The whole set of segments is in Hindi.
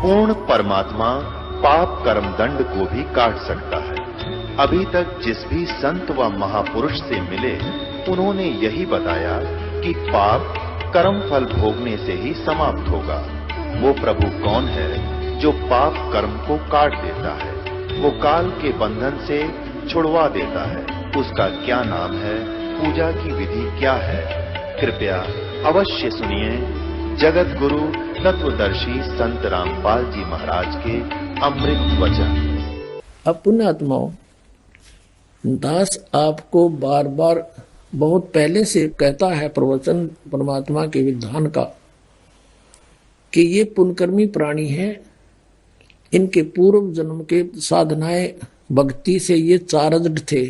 पूर्ण परमात्मा पाप कर्म दंड को भी काट सकता है। अभी तक जिस भी संत व महापुरुष से मिले, उन्होंने यही बताया कि पाप कर्म फल भोगने से ही समाप्त होगा। वो प्रभु कौन है जो पाप कर्म को काट देता है, वो काल के बंधन से छुड़वा देता है। उसका क्या नाम है, पूजा की विधि क्या है? कृपया अवश्य सुनिए जगत गुरु तत्वदर्शी संत रामपाल जी महाराज के अमृत वचन। अब पुण्यात्माओं, दास आपको बार बार बहुत पहले से कहता है प्रवचन परमात्मा के विधान का कि ये पुण्यकर्मी प्राणी हैं, इनके पूर्व जन्म के साधनाएं भक्ति से ये चार्जड थे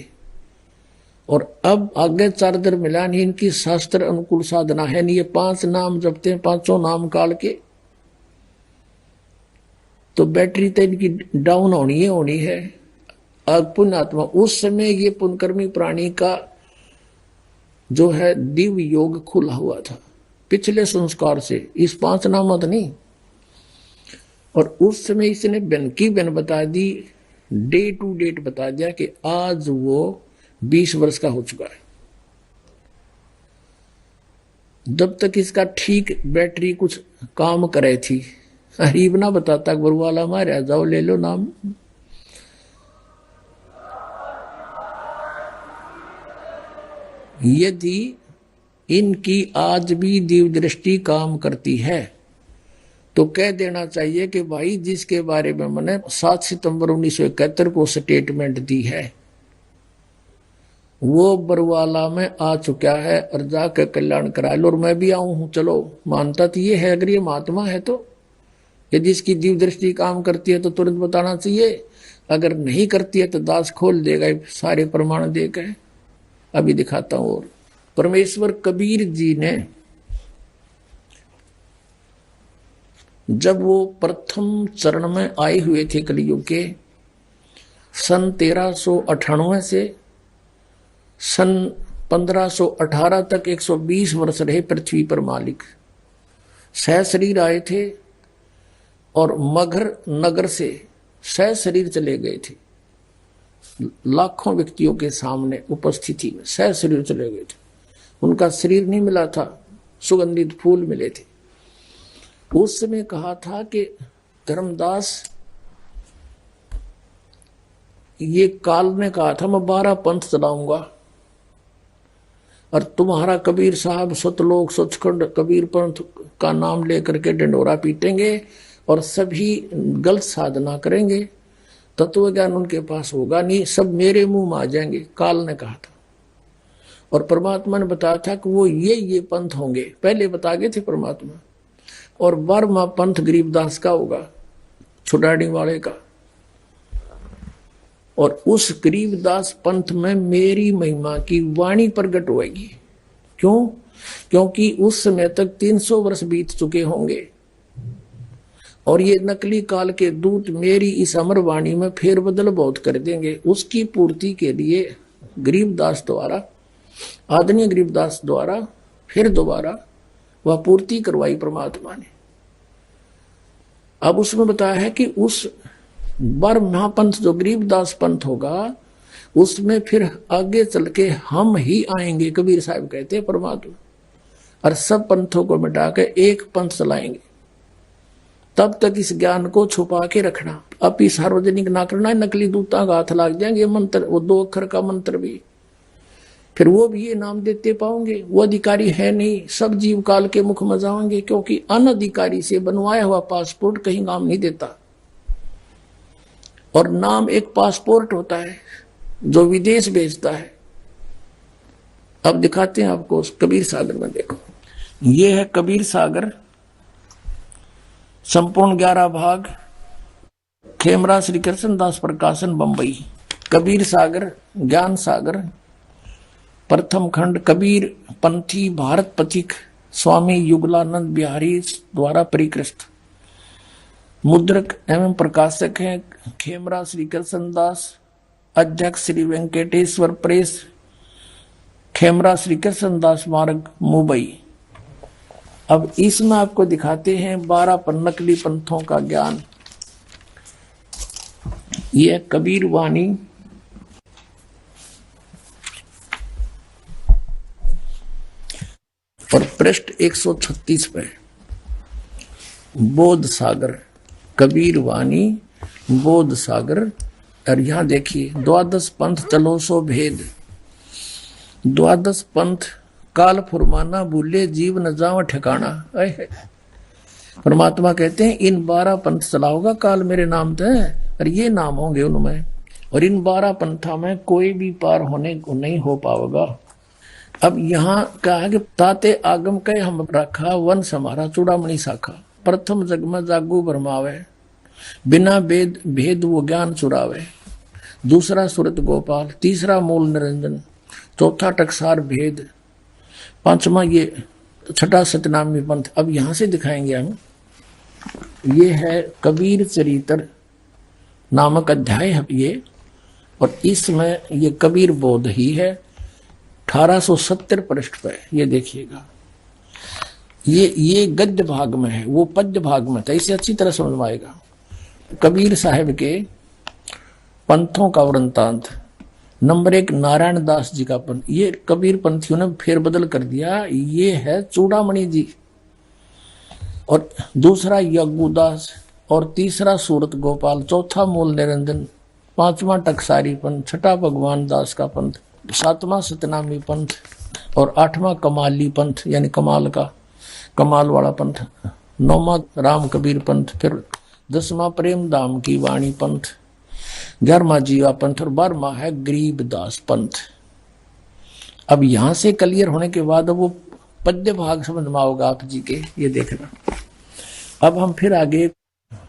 और अब आगे चार्जर मिला नहीं, इनकी शास्त्र अनुकूल साधना है नहीं। ये 5 नाम जपते हैं, 5 नाम काल के, तो बैटरी तो इनकी डाउन होनी है। अब पुण्यात्मा उस समय ये पुण्यकर्मी प्राणी का जो है दिव्य योग खुला हुआ था पिछले संस्कार से, इस 5 नामत नहीं। और उस समय इसने बन की बन बता दी, डे टू डेट बता दिया कि आज वो 20 वर्ष का हो चुका है। जब तक इसका ठीक बैटरी कुछ काम करे थी, हरीब ना बताता गुरु वाला मारे जाओ ले लो नाम। यदि इनकी आज भी दिव्य दृष्टि काम करती है तो कह देना चाहिए कि भाई जिसके बारे में मैंने 7 सितंबर 1971 को स्टेटमेंट दी है वो बरवाला में आ चुका है और जाकर कल्याण करा लो, और मैं भी आऊं हूं। चलो मानता तो ये है, अगर ये महात्मा है तो यदि इसकी दिव्य दृष्टि काम करती है तो तुरंत बताना चाहिए, अगर नहीं करती है तो दास खोल देगा, सारे प्रमाण देकर अभी दिखाता हूं। और परमेश्वर कबीर जी ने जब वो प्रथम चरण में आए हुए थे कलयुग के, सन 1398 से सन 1518 तक 120 वर्ष रहे पृथ्वी पर मालिक। सह शरीर आए थे और मगध नगर से सह शरीर चले गए थे। लाखों व्यक्तियों के सामने उपस्थिति में सह शरीर चले गए थे। उनका शरीर नहीं मिला था, सुगंधित फूल मिले थे। उस समय कहा था कि धर्मदास, ये काल ने कहा था मैं 12 पंथ चलाऊंगा और तुम्हारा कबीर साहब सतलोक सचखंड कबीर पंथ का नाम लेकर के डंडोरा पीटेंगे और सभी गलत साधना करेंगे, तत्व ज्ञान उनके पास होगा नहीं, सब मेरे मुंह में आ जाएंगे। काल ने कहा था और परमात्मा ने बताया था कि वो ये पंथ होंगे, पहले बता गए थे परमात्मा। और 12वां पंथ गरीबदास का होगा, छुड़ाने वाले का। और उस गरीबदास पंथ में मेरी महिमा की वाणी प्रकट होगी। क्यों? क्योंकि उस समय तक 300 वर्ष बीत चुके होंगे और ये नकली काल के दूत मेरी इस अमर वाणी में फेरबदल बहुत कर देंगे। उसकी पूर्ति के लिए गरीबदास द्वारा, आदरणीय गरीबदास द्वारा फिर दोबारा वह पूर्ति करवाई परमात्मा ने। अब उसमें बताया है कि उस 12वां पंथ जो गरीबदास पंथ होगा, उसमें फिर आगे चल के हम ही आएंगे, कबीर साहब कहते हैं परमात्मा, और सब पंथों को मिटा के एक पंथ चलाएंगे। तब तक इस ज्ञान को छुपा के रखना, अब ही सार्वजनिक ना करना, नकली दूता का हाथ लग जाएंगे। मंत्र, वो 2 अक्षर का मंत्र भी, फिर वो भी ये नाम देते पाओगे। वो अधिकारी है नहीं, सब जीव काल के मुख में जाओगे, क्योंकि अनधिकारी से बनवाया हुआ पासपोर्ट कहीं काम नहीं देता। और नाम एक पासपोर्ट होता है जो विदेश भेजता है। अब दिखाते हैं आपको उस कबीर सागर में। देखो, ये है कबीर सागर, संपूर्ण 11 भाग, खेमरा श्री कृष्ण दास प्रकाशन बंबई। कबीर सागर, ज्ञान सागर, प्रथम खंड, कबीर पंथी भारत पथिक स्वामी युगलानंद बिहारी द्वारा परिकृत। मुद्रक एवं प्रकाशक हैं खेमरा श्री कृष्ण दास, अध्यक्ष श्री वेंकटेश्वर प्रेस, खेमरा श्री कृष्ण दास मार्ग मुंबई। अब इसमें आपको दिखाते हैं 12 नकली पंथों का ज्ञान। यह कबीर वाणी और पृष्ठ 136 पे बोध सागर, कबीर वाणी बोध सागर। और यहां देखिए, द्वादश पंथ चलो सो भेद। द्वादश पंथ काल फुरमाना, भूले जीव न जाओ ठिकाना। परमात्मा कहते हैं इन 12 पंथ चलाओगा काल मेरे नाम से, और ये नाम होंगे उनमें, और इन 12 पंथा में कोई भी पार होने को नहीं हो पाएगा। अब यहाँ कहा है कि ताते आगम कहे हम रखा, वंश हमारा चूड़ामणि शाखा। प्रथम जग में जागू भरमावे, बिना भेद भेद वो ज्ञान चुरावे। दूसरा सुरत गोपाल, तीसरा मूल निरंजन, चौथा टकसार भेद, पांचवा ये, छठा सतनामी पंथ। अब यहां से दिखाएंगे हम, ये है कबीर चरित्र नामक अध्याय है ये, और इसमें ये कबीर बोध ही है। 1870 पृष्ठ पे ये देखिएगा, ये गद्य भाग में है, वो पद्य भाग में था। इसे अच्छी तरह समझ में आएगा। कबीर साहब के पंथों का वृंतांत। नंबर 1 नारायण दास जी का पंथ, ये कबीर पंथियों ने फेरबदल कर दिया। ये है चूड़ामणि जी, और दूसरा यज्ञदास, और तीसरा सूरत गोपाल, चौथा मूल निरंजन, पांचवा टकसारी पंथ, छठा भगवान दास का पंथ, सातवां सतनामी पंथ, और आठवां कमाली पंथ यानी कमाल वाला पंथ, नौवां राम कबीर पंथ, फिर 10वां प्रेम धाम की वाणी पंथ, 11वां जीवा पंथ, और 12वां है गरीबदास पंथ। अब यहां से क्लियर होने के बाद वो पद्य भाग समझ में आओगा आप जी के, ये देखना। अब हम फिर आगे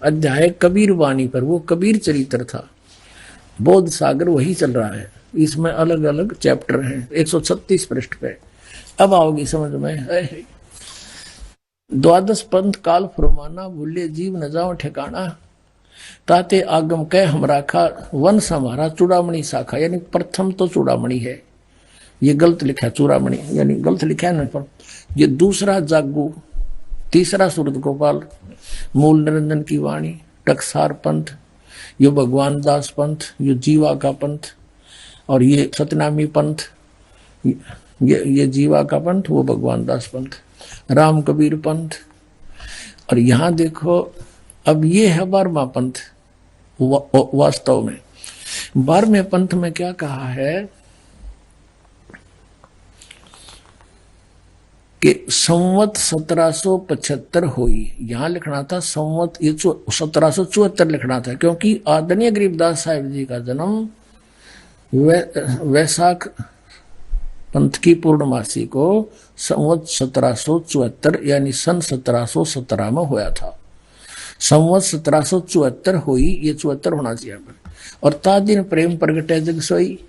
अध्याय कबीर वाणी पर, वो कबीर चरित्र था, बोध सागर वही चल रहा है। इसमें अलग अलग चैप्टर हैं, 136 पृष्ठ पे। अब आओगी समझ में। द्वादश पंथ काल फुरमाना, भूले जीव न जाओ ठिकाना। ताते आगम कह हम राखा, वंश हमारा चूड़ामणि शाखा। यानी प्रथम तो चूड़ामणि है, ये गलत लिखा है, चूड़ामणि यानी गलत लिखा है ना, पर ये दूसरा जागू, तीसरा सूरत गोपाल, मूल निरंजन की वाणी, टकसार पंथ, यो भगवान दास पंथ, यो जीवा का पंथ, और ये सतनामी पंथ, ये जीवा का पंथ, वो भगवान दास पंथ, राम कबीर पंथ। और यहां देखो, अब ये है 12वां पंथ। वास्तव में 12वें पंथ में क्या कहा है कि संवत 1775 हुई। यहां लिखना था संवत, ये 1774 लिखना था, क्योंकि आदरणीय गरीबदास साहिब जी का जन्म वैशाख पंथ की पूर्णमासी को संवत 1774 यानी सन 1717 में हुआ था। संवत 1774 हुई, ये 74 होना चाहिए। और तादिन प्रेम प्रगटे जग सोई,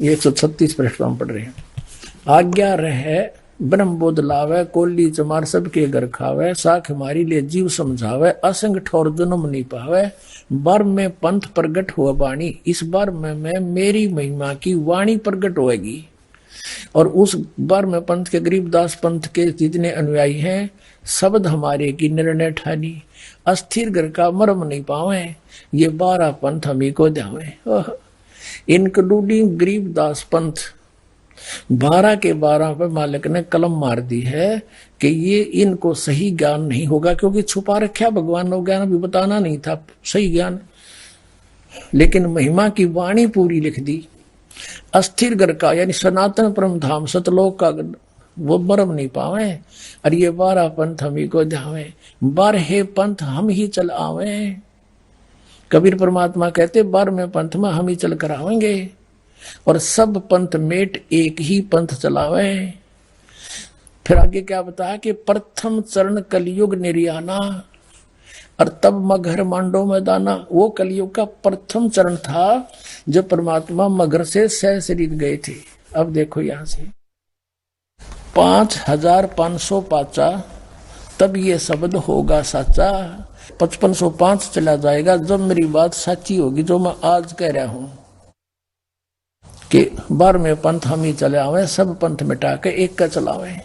ये 136 पृष्ठ हम पढ़ रहे हैं। आज्ञा रहे ब्रह्म बोध लावे, कोली चमार सबके घर खावे, साख हमारी ले जीव समझावे, असंग ठोर जन्म नहीं पावे। बार में पंथ प्रगट हुआ वाणी, इस बार में मेरी महिमा की वाणी प्रगट होएगी। और उस बार में पंथ के गरीबदास पंथ के जितने अनुयायी हैं, शब्द हमारे की निर्णय ठानी, अस्थिर घर का मर्म नहीं पावे, ये 12 पंथ हमी को ध्यावे। इंक्लूडिंग गरीबदास पंथ 12 के 12 पे मालिक ने कलम मार दी है कि ये इनको सही ज्ञान नहीं होगा, क्योंकि छुपा रखा भगवान ने ज्ञान, अभी बताना नहीं था सही ज्ञान, लेकिन महिमा की वाणी पूरी लिख दी। अस्थिर घर का यानी सनातन परम धाम सतलोक का वो मरम नहीं पावे, और ये 12 पंथ हम ही को ध्यावे, 12 पंथ हम ही चल आवे। कबीर परमात्मा कहते 12वें पंथ में हम ही चल कर आवेंगे, और सब पंथ मेट एक ही पंथ चलावे। फिर आगे क्या बताया कि प्रथम चरण कलयुग निर्याना, और तब मगर मांडो में दाना। वो कलयुग का प्रथम चरण था जब परमात्मा मगर से सह शरीर गए थे। अब देखो यहां से 5500 पाचा, तब ये शब्द होगा साचा। 5505 चला जाएगा जब मेरी बात सच्ची होगी, जो मैं आज कह रहा हूं कि 12वें पंथ हम ही चले आवे, सब पंथ मिटा के एक का चलावे।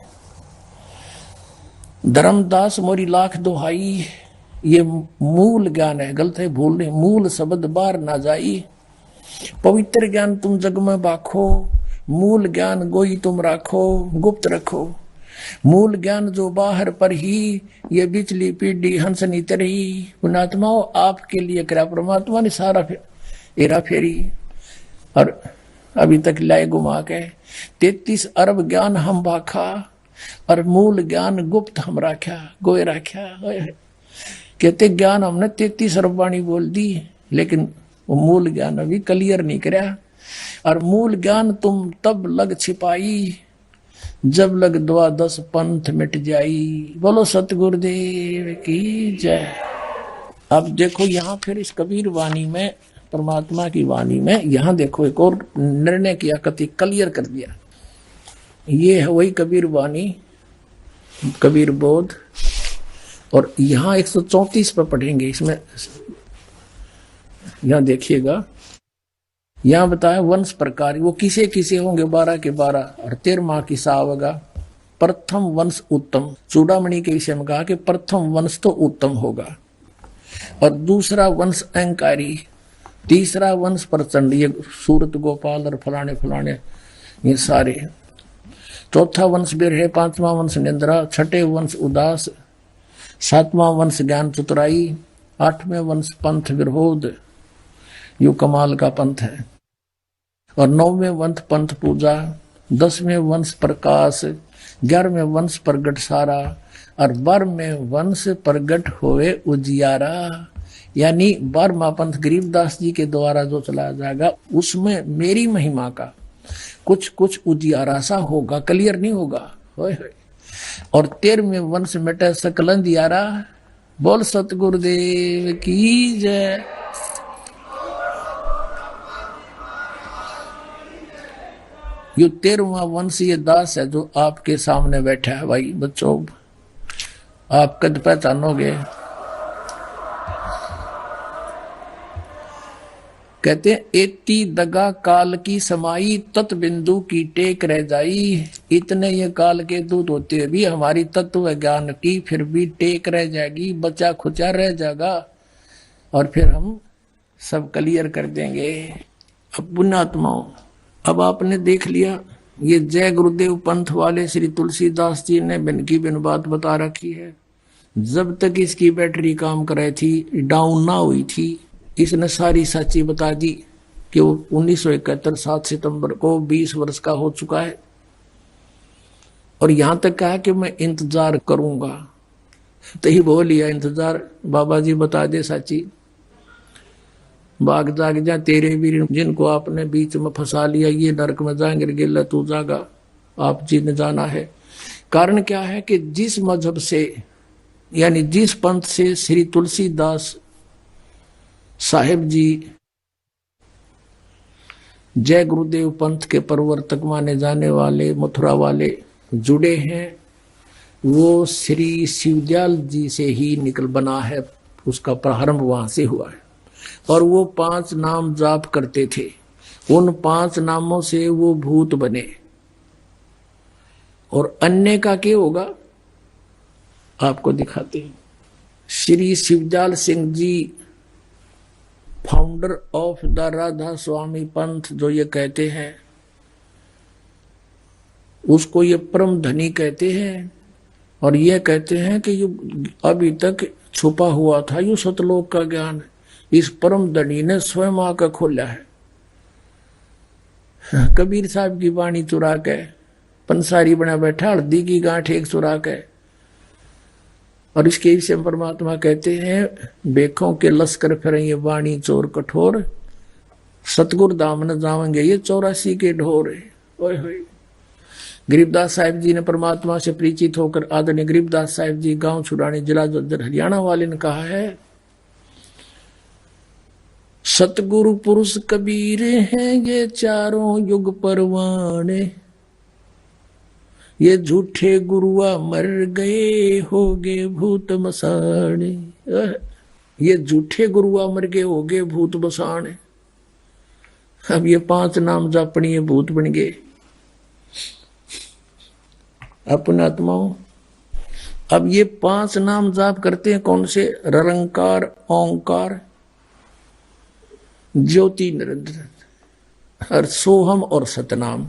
धर्मदास मोरी लाख दुहाई, ये मूल ज्ञान है, गलत है भूल नहीं, मूल शब्द बार ना जाई। पवित्र ज्ञान तुम जग में बाखो, मूल ज्ञान गोई तुम राखो, गुप्त रखो। मूल ज्ञान जो बाहर पर ही, ये बिचली पीढ़ी हंस नी तरही। पुणात्माओं आपके लिए करा परमात्मा ने सारा हेरा फेरी, और अभी तक लाए घुमा के 33 अरब ज्ञान हम बाखा, और मूल ज्ञान गुप्त हम राख्या, गोए राख्या। कहते ज्ञान हमने 33 अरब वाणी बोल दी, लेकिन वो मूल ज्ञान अभी क्लियर नहीं करया। और मूल ज्ञान तुम तब लग छिपाई, जब लग द्वादश पंथ मिट जाई। बोलो सतगुरुदेव की जय। अब देखो यहाँ फिर इस कबीर वाणी में, परमात्मा की वाणी में, यहाँ देखो एक और निर्णय किया, कति क्लियर कर दिया। ये है वही कबीर वाणी, कबीर बोध। और यहाँ 134 पर पढ़ेंगे, इसमें यहाँ देखिएगा, यहाँ बताया वंश प्रकार, वो किसे किसे होंगे 12 के 12, और 13 की सावगा। प्रथम वंश उत्तम, चूड़ामणि के विषय में कहा कि प्रथम वंश तो उत्तम होगा, और दूसरा वंश अहंकारी, तीसरा वंश प्रचंड, ये सूरत गोपाल और फलाने फलाने ये सारे। चौथा वंश बिरहे, 5वां वंश निंद्रा, 6ठे वंश उदास, 7वां वंश ज्ञान चतुराई, 8वें वंश पंथ विरोध, यू कमाल का पंथ है, और 9वें वंश पंथ पूजा, 10वें वंश प्रकाश, 11वें वंश प्रगट सारा, और 12वें वंश प्रगट होए उजियारा। यानी 12वां पंथ गरीबदास जी के द्वारा जो चलाया जाएगा, उसमें मेरी महिमा का कुछ कुछ उजियारा सा होगा, क्लियर नहीं होगा। होए होए। और 13वें वंश मिटे सकलन दियारा। बोल सतगुरुदेव की जय। ये 13वां वंश ये दास है जो आपके सामने बैठा है। भाई बच्चों, आप कद पहचानोगे। कहते हैं एती दगा काल की समाई, तत् बिंदु की टेक रह जाई। इतने ये काल के दूत होते भी हमारी तत्व ज्ञान की फिर भी टेक रह जाएगी, बचा खुचा रह जाएगा, और फिर हम सब क्लियर कर देंगे। अब पुण्यात्माओं, अब आपने देख लिया, ये जय गुरुदेव पंथ वाले श्री तुलसीदास जी ने बिन की बिन बात बता रखी है। जब तक इसकी बैटरी काम कर रही थी, डाउन ना हुई थी, इसने सारी सच्ची बता दी कि वो 1971 7 सितंबर को 20 वर्ष का हो चुका है, और यहां तक कहा कि मैं इंतजार करूंगा। तो ही बोल लिया इंतजार, बाबा जी बता दे सच्ची, भाग जाग जा तेरे वीर जिनको आपने बीच में फंसा लिया, ये नरक में जाएंगे, गिल्ला तू जागा, आप जी ने जाना है। कारण क्या है कि जिस मजहब से, यानी जिस पंथ से श्री तुलसीदास साहेब जी जय गुरुदेव पंथ के प्रवर्तक माने जाने वाले, मथुरा वाले जुड़े हैं, वो श्री शिवदयाल जी से ही निकल बना है, उसका प्रारंभ वहां से हुआ है। और वो 5 नाम जाप करते थे, उन 5 नामों से वो भूत बने। और अन्य का क्या होगा आपको दिखाते हैं। Shri Shivdayal Singh ji, founder of the Radha स्वामी पंथ, जो ये कहते हैं, उसको ये परम धनी कहते हैं, और ये कहते हैं कि ये अभी तक छुपा हुआ था, ये सतलोक का ज्ञान इस परम धनी ने स्वयं आकर खोला है। कबीर साहब की वाणी चुरा के पंसारी बना बैठा, हल्दी की गांठ एक चुरा के। और इसके विषय में परमात्मा कहते हैं, बेखों के लश्कर फिरें ये वाणी चोर कठोर, सतगुरु धाम न जावेंगे ये 84 के ढोर। ओए होए। गरीबदास साहिब जी ने परमात्मा से परिचित होकर आदरणीय गरीबदास साहिब जी, गांव छुड़ानी, जिला जज्जर, हरियाणा वाले ने कहा है, सतगुरु पुरुष कबीर हैं ये चारों युग परवाने, ये झूठे गुरुआ मर गए होगे भूत बसाने। ये झूठे गुरुआ मर गए होगे भूत बसाने। अब ये 5 नाम जापनी ये भूत बन गए। अपने आत्माओं, अब ये 5 नाम जाप करते हैं कौन से? ररंकार, ओंकार, ज्योति निरंजन और सोहम और सतनाम।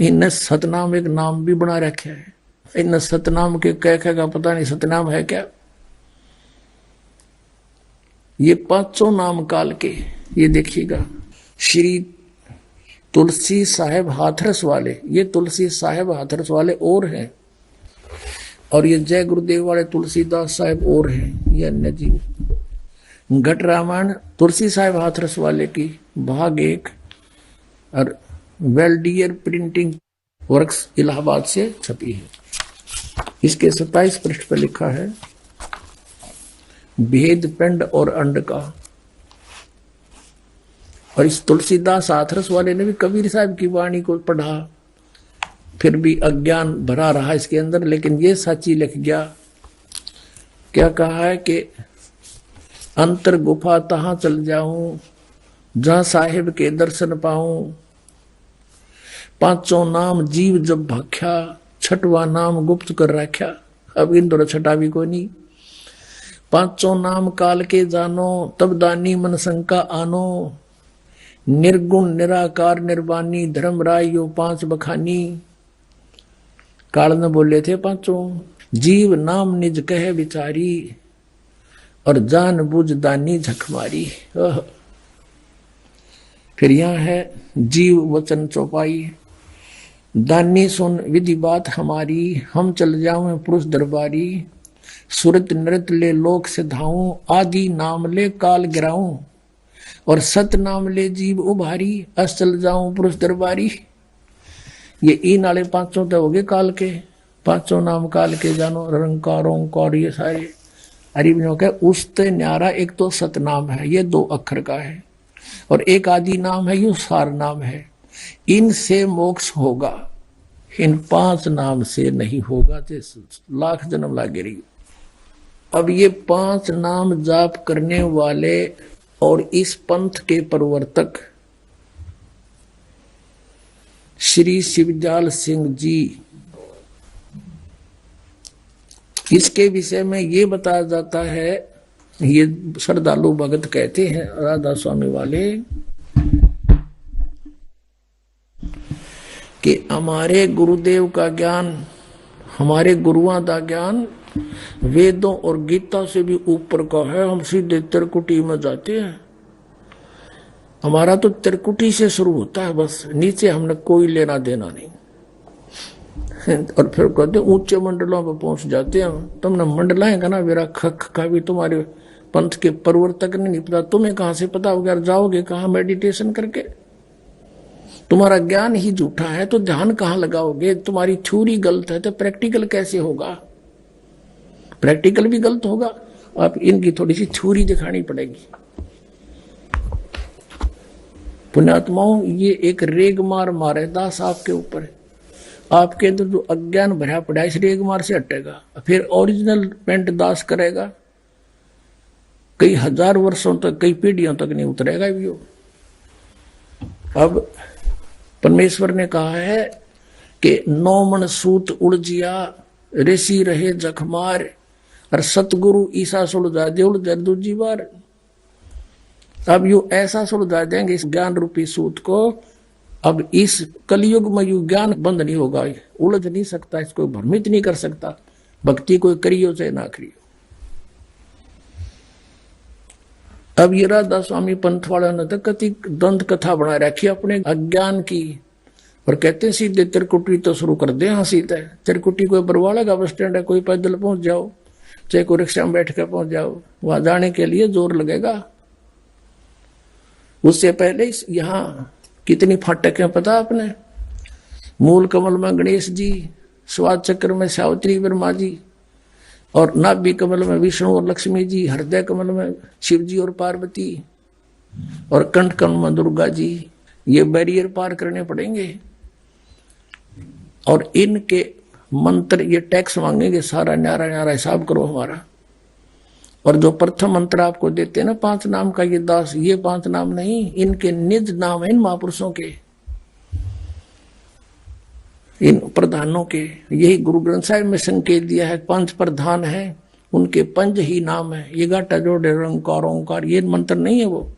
इन सतनाम एक नाम भी बना रखा है। इन सतनाम के कह का पता नहीं सतनाम है क्या। ये 5 नाम काल के, ये देखिएगा, श्री तुलसी साहेब हाथरस वाले, ये तुलसी साहेब हाथरस वाले और हैं, और ये जय गुरुदेव वाले तुलसीदास साहेब और हैं, ये अन्य जी। घट रामायण तुलसी साहेब हाथरस वाले की भाग 1 और वेल्डियर प्रिंटिंग वर्क्स इलाहाबाद से छपी है। इसके 27 पृष्ठ पर लिखा है भेद पिंड और अंड का। और इस तुलसीदास हाथरस वाले ने भी कबीर साहब की वाणी को पढ़ा, फिर भी अज्ञान भरा रहा इसके अंदर, लेकिन ये सच्ची लिख गया। क्या कहा है कि अंतर गुफा तहां चल जाऊं जहां साहिब के दर्शन पाऊं, 5 नाम जीव जब भाख्या, 6वां नाम गुप्त कर रख्या। अब इन दोनों 6 भी को नहीं। 5 नाम काल के जानो, तब दानी मन शंका आनो, निर्गुण निराकार निर्वाणी धर्म राय यो 5 बखानी। काल ने बोले थे 5 जीव नाम निज कहे विचारी, और जान बुझ दानी झकमारी। फिर यहां है जीव वचन चौपाई, दानी सुन विधि बात हमारी, हम चल जाऊं पुरुष दरबारी, सुरत नृत ले लोक से धाऊं, आदि नाम ले काल गिराऊं, और सत नाम ले जीव उभारी, अस चल जाऊं पुरुष दरबारी। ये इन वाले 5 तो हो गए काल के, 5 नाम काल के जानो, रंकार ओंकार, ये सारे हरिवनों के उसते न्यारा। एक तो सतनाम है, ये 2 अक्षर का है, और एक आदि नाम है, ये सार नाम है। इनसे मोक्ष होगा, इन 5 नाम से नहीं होगा, जैसे लाख जन्म लागे रही। अब ये 5 नाम जाप करने वाले और इस पंथ के प्रवर्तक श्री शिवजाल सिंह जी, इसके विषय में ये बताया जाता है, ये श्रद्धालु भगत कहते हैं राधा स्वामी वाले, कि हमारे गुरुदेव का ज्ञान, हमारे गुरुओं का ज्ञान वेदों और गीता से भी ऊपर का है। हम सीधे त्रिकुटी में जाते हैं, हमारा तो त्रिकुटी से शुरू होता है, बस नीचे हमने कोई लेना देना नहीं। और फिर कहते ऊंचे मंडलों पर पहुंच जाते हैं। तुमने मंडलाएं का ना मेरा खख का भी तुम्हारे पंथ के प्रवर्तक ने नहीं पता, तुम्हें कहां से पता होगा? जाओगे कहां मेडिटेशन करके? तुम्हारा ज्ञान ही झूठा है तो ध्यान कहां लगाओगे? तुम्हारी थ्योरी गलत है तो प्रैक्टिकल कैसे होगा? प्रैक्टिकल भी गलत होगा। आप इनकी थोड़ी सी थ्योरी दिखानी पड़ेगी। पुण्यात्माओं, ये एक रेग मार मारे दास आपके ऊपर है। आपके अंदर जो अज्ञान भरा पड़ा है, इस रेग मार से हटेगा, फिर ओरिजिनल पेंट दास करेगा, कई हजार वर्षों तक, कई पीढ़ियों तक नहीं उतरेगा भी वो। अब परमेश्वर ने कहा है कि 9 मन सूत उड़जिया, ऋषि रहे जखमार, और सतगुरु ईसा सुलझा दे उड़ दूजी बार। अब यू ऐसा सुलझा देंगे इस ज्ञान रूपी सूत को, अब इस कलयुग में यू ज्ञान बंद नहीं होगा, उलझ नहीं सकता, इसको भ्रमित नहीं कर सकता। भक्ति कोई करियो चाहे ना करियो। अब ये राधा स्वामी पंथ वालों ने तो कति द्वंद कथा बना रखी अपने अज्ञान की, और कहते हैं सीधे त्रिकुटी तो शुरू कर दे। हाँ सीधा है, त्रिकुटी कोई बरवाड़ा का बस स्टैंड है, कोई पैदल पहुंच जाओ, चाहे कोई रिक्शा में बैठ कर पहुंच जाओ, वहां जाने के लिए जोर लगेगा। उससे पहले यहाँ कितनी फाटक है पता आपने? मूल कमल में गणेश जी, स्वाद चक्र में सावित्री वर्मा जी, और नाभि कमल में विष्णु और लक्ष्मी जी, हृदय कमल में शिव जी और पार्वती, और कंठ कमल में दुर्गा जी। ये बैरियर पार करने पड़ेंगे, और इनके मंत्र ये टैक्स मांगेंगे, सारा न्यारा न्यारा हिसाब करो हमारा। और जो प्रथम मंत्र आपको देते हैं ना 5 नाम का, ये दास, ये 5 नाम नहीं, इनके निज नाम है इन महापुरुषों के। इन प्रधानों के। यही गुरु ग्रंथ साहिब में संकेत दिया है, 5 प्रधान है, उनके पंज ही नाम है। ये गाटा जोड़े रंकार ओंकार, ये मंत्र नहीं है वो।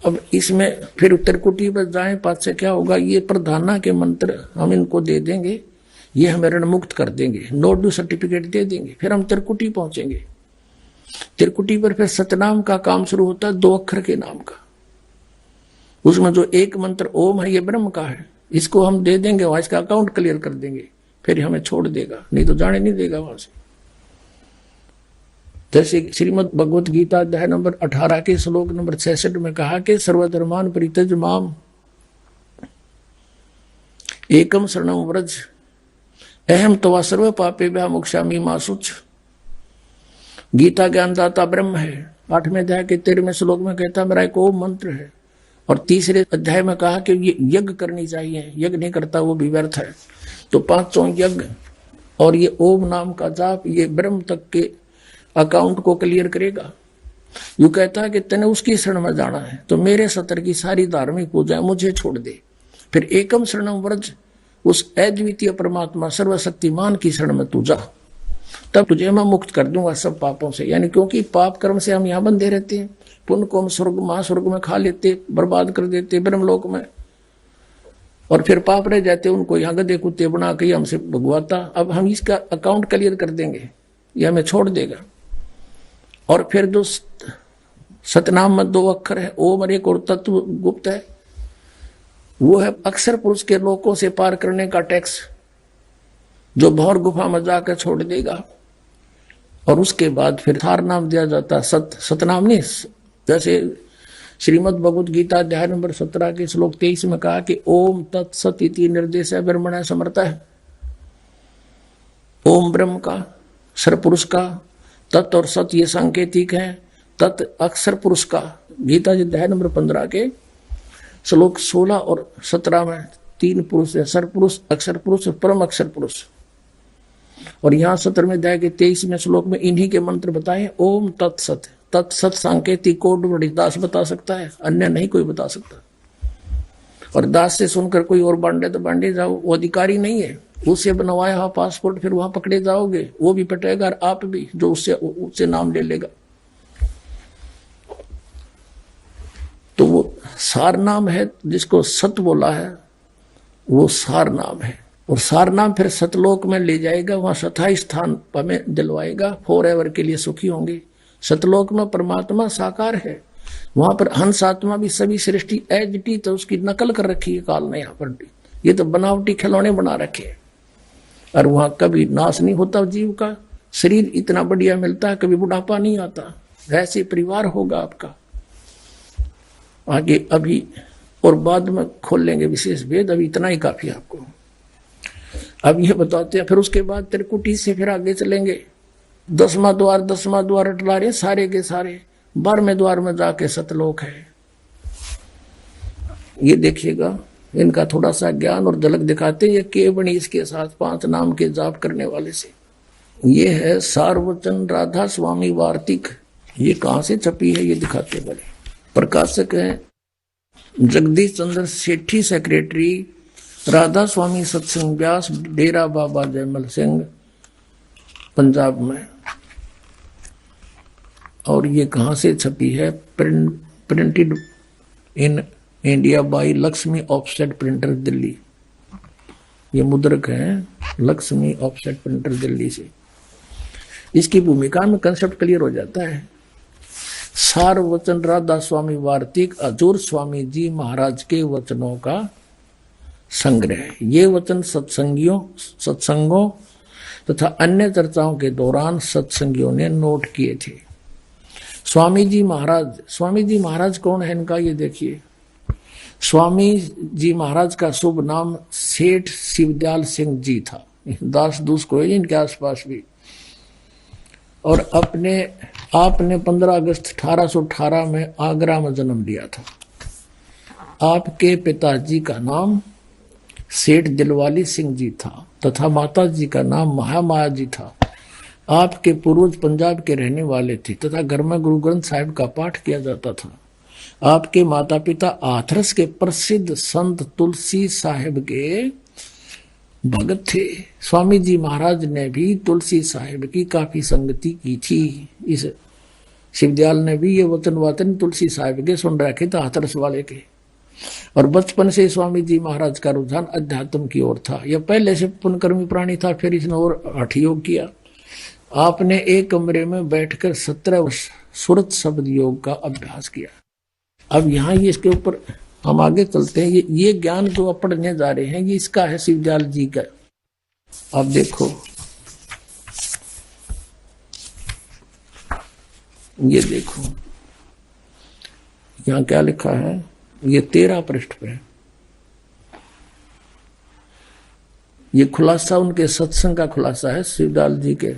अब इसमें फिर त्रिकुटी पर जाए पात से क्या होगा, ये प्रधाना के मंत्र हम इनको दे देंगे, ये हमें ऋण मुक्त कर देंगे, नो ड्यू सर्टिफिकेट दे देंगे। फिर हम त्रिकुटी पहुंचेंगे। त्रिकुटी पर फिर सतनाम का काम शुरू होता है, 2 अक्षर के नाम का। उसमें जो एक मंत्र ओम है, ये ब्रह्म का है, इसको हम दे देंगे, वहां इसका अकाउंट क्लियर कर देंगे, फिर हमें छोड़ देगा, नहीं तो जाने नहीं देगा वहां से। जैसे श्रीमद् भगवत गीता अध्याय नंबर 18 के श्लोक नंबर 66 में कहा कि सर्वधर्मान परित्यज माम एकम शरणम व्रज अहम तवा सर्व पापेभ्यः मोक्षामि मा शुच। गीता ज्ञानदाता ब्रह्म है। 8वें अध्याय के 13वें श्लोक में कहता मेरा एक ओम मंत्र है। और 3रे अध्याय में कहा कि ये यज्ञ करनी चाहिए, यज्ञ नहीं करता वो भी व्यर्थ है। तो 5 यज्ञ और ये ओम नाम का जाप, ये ब्रह्म तक के अकाउंट को क्लियर करेगा। यू कहता है कि तेने उसकी शरण में जाना है, तो मेरे सतर की सारी धार्मिक पूजा मुझे छोड़ दे। फिर एकम शरणम व्रज, उस अद्वितीय परमात्मा सर्वशक्तिमान की शरण में तू जा, तब तुझे मैं मुक्त कर दूंगा सब पापों से। यानी क्योंकि पाप कर्म से हम यहाँ बंधे रहते हैं, पुण्य को हम स्वर्ग महास्वर्ग में खा लेते, बर्बाद कर देते ब्रह्मलोक में, और फिर पाप रह जाते, उनको यहाँ गधे कुत्ते बना के हमसे भगवाता। अब हम इसका अकाउंट क्लियर कर देंगे, यह हमें छोड़ देगा। और फिर जो सतनाम में 2 अक्षर है, ओम और एक और तत्व गुप्त है, वो है अक्षर पुरुष के लोकों से पार करने का टैक्स, जो भौर गुफा में जाकर छोड़ देगा। और उसके बाद फिर थार नाम दिया जाता, सतनाम नहीं। जैसे श्रीमद् भगवत गीता अध्याय नंबर 17 के श्लोक 23 में कहा कि ओम तत्सत इति निर्देश है ब्रह्मण समर्थ है। ओम ब्रह्म का, सर पुरुष का, तत् और सत ये सांकेतिक है, तत् अक्षर पुरुष का। गीता अध्याय नंबर 15 के श्लोक 16 और 17 में 3 पुरुष है, सर पुरुष, अक्षर पुरुष, परम अक्षर पुरुष। और यहाँ 17वें अध्याय के 23वें श्लोक में इन्हीं के मंत्र बताए, ओम तत्सत। तत्सत सांकेतिक कोड दास बता सकता है, अन्य नहीं कोई बता सकता। और दास से सुनकर कोई और बांटे तो बांटे जाओ, वो अधिकारी नहीं है। उससे बनवाया हुआ पासपोर्ट फिर वहां पकड़े जाओगे, वो भी पटेगा और आप भी, जो उससे नाम ले लेगा। तो वो सार नाम है, जिसको सत बोला है वो सार नाम है। और सार नाम फिर सतलोक में ले जाएगा, वहां सथाई स्थान हमें दिलवाएगा, फॉर एवर के लिए सुखी होंगे। सतलोक में परमात्मा साकार है, वहां पर हंस आत्मा भी सभी सृष्टि एज टी, तो उसकी नकल कर रखी है काल ने। यहाँ पर ये तो बनावटी खिलौने बना रखे, और वहां कभी नाश नहीं होता जीव का। शरीर इतना बढ़िया मिलता है, कभी बुढ़ापा नहीं आता। वैसे परिवार होगा आपका आगे, अभी और बाद में खोल लेंगे विशेष भेद, अभी इतना ही काफी आपको। अब ये बताते हैं, फिर उसके बाद त्रिकुटी से फिर आगे चलेंगे। 10वां द्वार अटला रहे सारे के सारे। 12वें द्वार में जाके सतलोक है। ये देखिएगा, इनका थोड़ा सा ज्ञान और झलक दिखाते हैं। ये केवणी इसके साथ 5 नाम के जाप करने वाले से। ये है सार्वजन राधा स्वामी वार्तिक। ये कहां से छपी है ये दिखाते बड़े। प्रकाशक है जगदीश चंद्र सेठी, सेक्रेटरी राधा स्वामी सत्संग व्यास, डेरा बाबा जयमल सिंह, पंजाब में। और ये कहां से छपी है? Printed in India by Lakshmi offset printer Delhi. ये मुद्रक है लक्ष्मी ऑफसेट प्रिंटर दिल्ली से। इसकी भूमिका में कंसेप्ट क्लियर हो जाता है। सार वचन राधा स्वामी वार्तिक हजूर स्वामी जी महाराज के वचनों का संग्रह। ये वचन सत्संगों तथा अन्य चर्चाओं के दौरान सत्संगियों ने नोट किए थे। स्वामी जी महाराज कौन है इनका ये देखिए। स्वामी जी महाराज का शुभ नाम सेठ शिवदयाल सिंह जी था। दास दूस को इनके आसपास भी। और आपने 15 अगस्त 1818 में आगरा में जन्म लिया था। आपके पिताजी का नाम सेठ दिलवाली सिंह जी था तथा माता जी का नाम महामाया जी था। आपके पूर्वज पंजाब के रहने वाले थे तथा घर में गुरु ग्रंथ साहिब का पाठ किया जाता था। आपके माता पिता हाथरस के प्रसिद्ध संत तुलसी साहिब के भगत थे। स्वामी जी महाराज ने भी तुलसी साहिब की काफी संगति की थी। इस शिवदयाल ने भी ये वचन तुलसी साहिब के सुन रखे थे, हाथरस वाले के। और बचपन से स्वामी जी महाराज का रुझान अध्यात्म की ओर था। यह पहले से पुण्यकर्मी प्राणी था, फिर इसने और हठ योग किया। आपने एक कमरे में बैठकर 17 वर्ष सुरत शब्द योग का अभ्यास किया। अब यहाँ ये इसके ऊपर हम आगे चलते हैं। ये ज्ञान जो आप पढ़ने जा रहे हैं ये इसका है, शिवदयाल जी का। अब देखो ये देखो यहाँ क्या लिखा है, ये 13 पृष्ठ पे ये खुलासा उनके सत्संग का खुलासा है शिवदयाल जी के।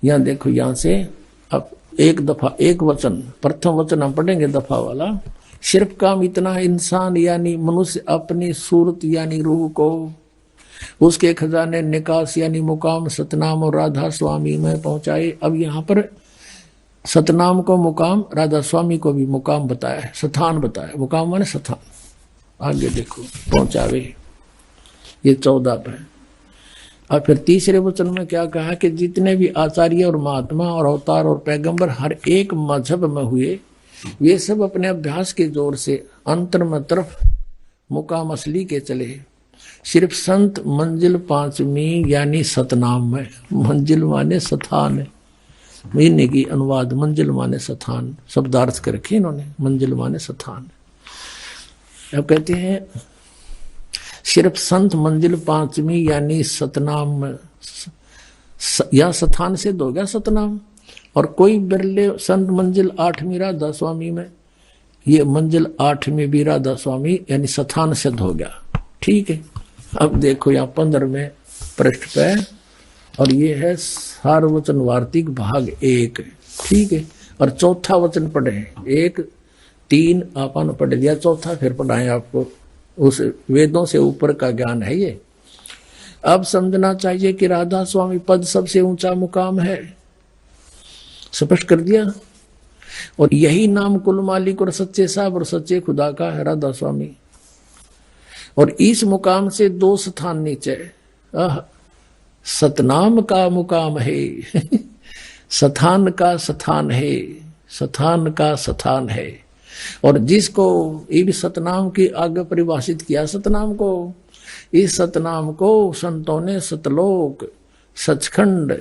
यहाँ देखो, यहाँ से अब एक दफा एक वचन, प्रथम वचन हम पढ़ेंगे दफा वाला। सिर्फ काम इतना, इंसान यानी मनुष्य अपनी सूरत यानी रूह को उसके खजाने निकास यानी मुकाम सतनाम और राधा स्वामी में पहुंचाए। अब यहाँ पर सतनाम को मुकाम, राधा स्वामी को भी मुकाम बताया है, स्थान बताया। मुकाम माने स्थान। आगे देखो, पहुंचावे, ये 14 पे। और फिर तीसरे वचन में क्या कहा कि जितने भी आचार्य और महात्मा और अवतार और पैगंबर हर एक मजहब में हुए, वे सब अपने अभ्यास के जोर से अंतर में तरफ मुकाम असली के चले। सिर्फ संत मंजिल 5वीं यानी सतनाम में, मंजिल माने स्थान है, महीने की अनुवाद मंजिल माने स्थान शब्दार्थ कर रखे इन्होंने, मंजिल माने स्थान। अब कहते हैं सिर्फ संत मंजिल 5वीं यानी सतनाम में, या स्थान से हो गया सतनाम। और कोई बिरले संत मंजिल 8वीं राधा स्वामी में, ये मंजिल 8वीं भी राधा स्वामी यानी स्थान सिद्ध हो गया। ठीक है। अब देखो यहाँ 15वें पृष्ठ पे, और ये है सारवचन वार्तिक भाग 1। ठीक है। और चौथा वचन पढ़े, 1 3 आपन पढ़ लिया, चौथा फिर पढ़ाएं आपको। उस वेदों से ऊपर का ज्ञान है ये। अब समझना चाहिए कि राधा स्वामी पद सबसे ऊंचा मुकाम है, स्पष्ट कर दिया। और यही नाम कुल मालिक और सच्चे साहब और सच्चे खुदा का है, राधा स्वामी। और इस मुकाम से 2 स्थान नीचे, सतनाम का मुकाम है स्थान का स्थान है, स्थान का स्थान है। और जिसको ये सतनाम की आगे परिभाषित किया, सतनाम को, इस सतनाम को संतों ने सतलोक, सचखंड,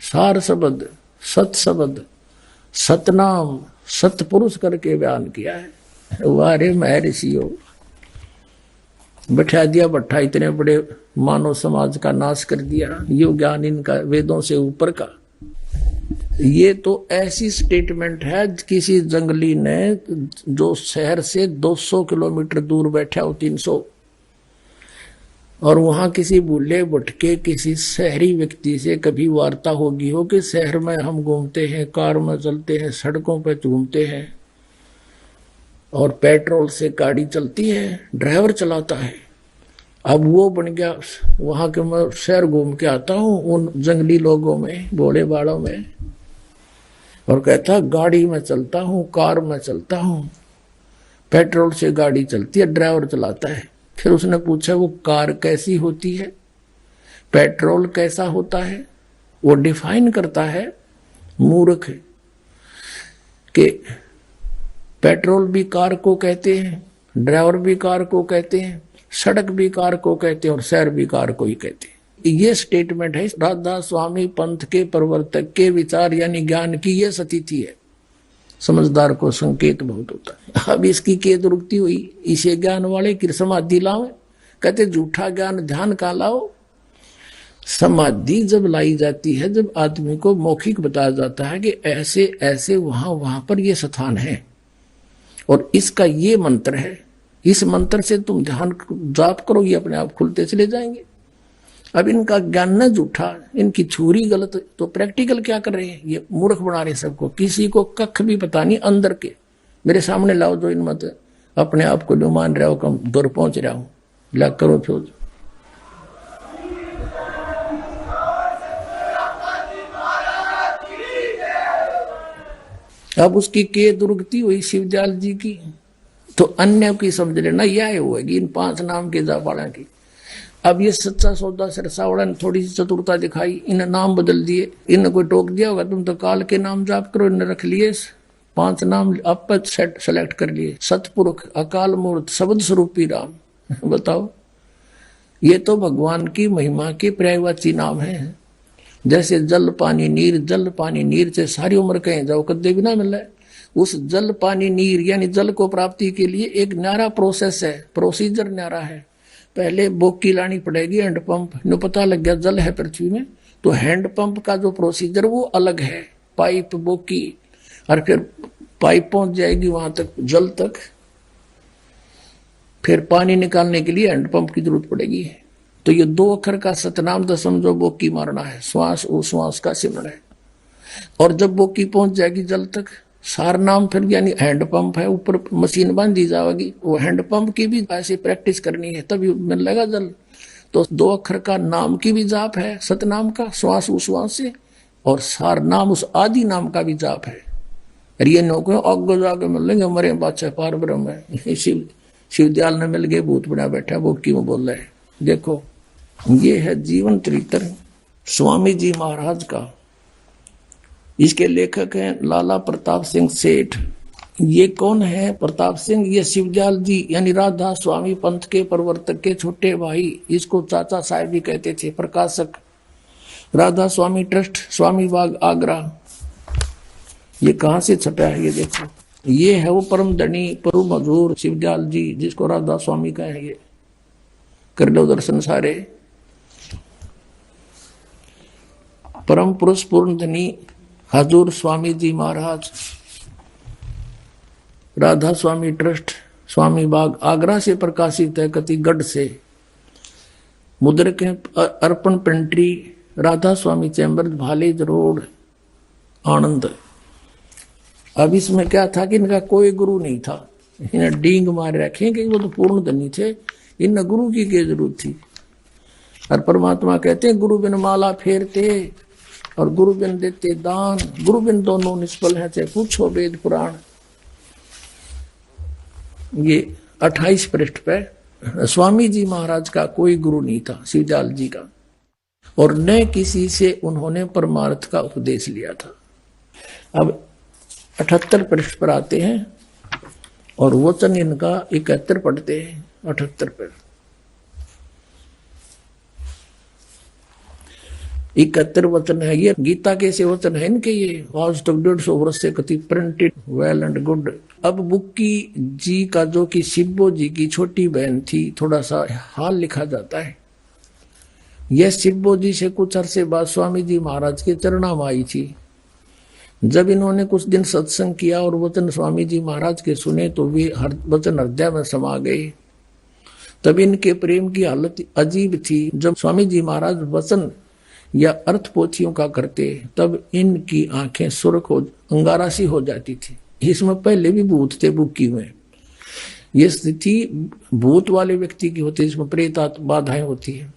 सार शब्द, सत शब्द, सतनाम, सतपुरुष करके बयान किया है। वारे महर्षियों, बैठा दिया भट्ठा, इतने बड़े मानव समाज का नाश कर दिया। यो ज्ञान इनका वेदों से ऊपर का। ये तो ऐसी स्टेटमेंट है किसी जंगली ने, जो शहर से 200 किलोमीटर दूर बैठा हो, 300, और वहां किसी बूढ़े भटके किसी शहरी व्यक्ति से कभी वार्ता होगी हो कि शहर में हम घूमते हैं, कार में चलते हैं, सड़कों पर घूमते हैं, और पेट्रोल से गाड़ी चलती है, ड्राइवर चलाता है। अब वो बन गया, वहां के मैं शहर घूम के आता हूं उन जंगली लोगों में, भोले बाड़ों में, और कहता गाड़ी में चलता हूं, कार में चलता हूं, पेट्रोल से गाड़ी चलती है, ड्राइवर चलाता है। फिर उसने पूछा वो कार कैसी होती है, पेट्रोल कैसा होता है, वो डिफाइन करता है मूर्ख कि पेट्रोल भी कार को कहते हैं, ड्राइवर भी कार को कहते हैं, सड़क भी कार को कहते हैं, और शहर भी कार को ही कहते हैं। ये स्टेटमेंट है राधा स्वामी पंथ के प्रवर्तक के विचार यानी ज्ञान की ये स्थिति है। समझदार को संकेत बहुत होता है। अब इसकी केद रुकती हुई, इसे ज्ञान वाले की समाधि लाओ, कहते झूठा ज्ञान ध्यान का लाओ। समाधि जब लाई जाती है, जब आदमी को मौखिक बताया जाता है कि ऐसे ऐसे वहां पर ये स्थान है और इसका ये मंत्र है, इस मंत्र से तुम ध्यान जाप करो, ये अपने आप खुलते चले जाएंगे। अब इनका ज्ञान न झूठा, इनकी छुरी गलत, तो प्रैक्टिकल क्या कर रहे हैं, ये मूर्ख बना रहे सबको। किसी को कख भी पता नहीं अंदर के, मेरे सामने लाओ जो इन मत अपने आप को जो मान रहा हो कम दूर पहुंच रहा हूं, ला करो फिर। अब उसकी के दुर्गति हुई शिवदयाल जी की, तो अन्य की समझ लेना यह होगी इन 5 नाम के जापाड़ा की। अब ये सच्चा सौदा सिरसावड़ा ने थोड़ी सी चतुरता दिखाई, इन नाम बदल दिए। इन कोई टोक दिया होगा तुम तो काल के नाम जाप करो, इन रख लिए 5 नाम आप सेलेक्ट कर लिए, सतपुरुष, अकाल मूर्त, शब्द स्वरूपी राम। बताओ, ये तो भगवान की महिमा के पर्यायवाची नाम है। जैसे जल पानी नीर, जल पानी नीर से सारी उम्र कहीं जाओ कदे भी ना मिले। उस जल पानी नीर यानी जल को प्राप्ति के लिए एक न्यारा प्रोसेस है, प्रोसीजर न्यारा है। पहले बोकी लानी पड़ेगी, हैंडपंप न पता लग गया जल है पृथ्वी में, तो हैंडपंप का जो प्रोसीजर वो अलग है, पाइप बोकी, और फिर पाइप पहुंच जाएगी वहां तक जल तक, फिर पानी निकालने के लिए हैंडपंप की जरूरत पड़ेगी। तो ये 2 अक्षर का सतनाम दसम जो बोकी मारना है, श्वास उश्वास का सिमरण है। और जब बोकी पहुंच जाएगी जल तक, सार नाम फिर यानी हैंडपंप है, ऊपर मशीन बांधी जाएगी, वो हैंडपंप की भी ऐसे प्रैक्टिस करनी है तभी मिलेगा जल। तो 2 अक्षर का नाम की भी जाप है, सतनाम का श्वास उश्वास से, और सार नाम उस आदि नाम का भी जाप है। और ये नौकरी आगे जाके मिल लेंगे हमारे बादशाह पार ब्रह्म है, शिवदयाल ने मिल गए, भूत बना बैठा बोकी में बोल रहे। देखो ये है जीवन चरित्र स्वामी जी महाराज का। इसके लेखक हैं लाला प्रताप सिंह सेठ। ये कौन है प्रताप सिंह? ये शिवदयाल जी यानी राधा स्वामी पंथ के प्रवर्तक के छोटे भाई, इसको चाचा साहब भी कहते थे। प्रकाशक राधा स्वामी ट्रस्ट, स्वामी बाग, आगरा। ये कहां से छपा है ये देखो। ये है वो परम धनी परम हजूर शिवदयाल जी जिसको राधा स्वामी कहेंगे। कर लो दर्शन सारे। परम पुरुष पूर्ण धनी हजूर स्वामी जी महाराज, राधा स्वामी ट्रस्ट, स्वामी बाग, आगरा से प्रकाशित है, कतिगढ़ से। मुद्रक है अर्पण पेंट्री, राधा स्वामी चैम्बर, भालेज रोड, आनंद। अब इसमें क्या था कि इनका कोई गुरु नहीं था, इन्हें डींग मारे रखे कि वो तो पूर्ण धनी थे, इन गुरु की क्या जरूरत थी। और परमात्मा कहते हैं गुरु बिन माला फेरते और गुरु बिन देते दान, गुरु बिन दोनों निष्फल है, चाहे पूछो वेद पुराण। ये 28 पृष्ठ पे स्वामी जी महाराज का कोई गुरु नहीं था शिवदयाल जी का, और न किसी से उन्होंने परमार्थ का उपदेश लिया था। अब 78 पृष्ठ पर आते हैं और वचन इनका 71 पढ़ते हैं। 78 पर 71 वचन है। ये गीता के से वचन है इनके। ये आज तक 150 वर्ष से कति प्रिंटेड, वेल एंड गुड। अब बुक्की जी का जो कि शिब्बो जी की छोटी बहन थी, थोड़ा सा हाल लिखा जाता है। यह शिब्बो जी से कुछ अरसे बाद स्वामी जी महाराज के चरणा में आई थी। जब इन्होंने कुछ दिन सत्संग किया और वचन स्वामी जी महाराज के सुने तो वे वचन हृदय में समा गए। तब इनके प्रेम की हालत अजीब थी। जब स्वामी जी महाराज वचन या अर्थ पोथियों का करते तब इनकी आंखें सुर्ख हो, अंगारा सी हो जाती थी। इसमें पहले भी भूत थे बुक्की में। ये स्थिति भूत वाले व्यक्ति की होती है, इसमें प्रेत बाधाएं होती है,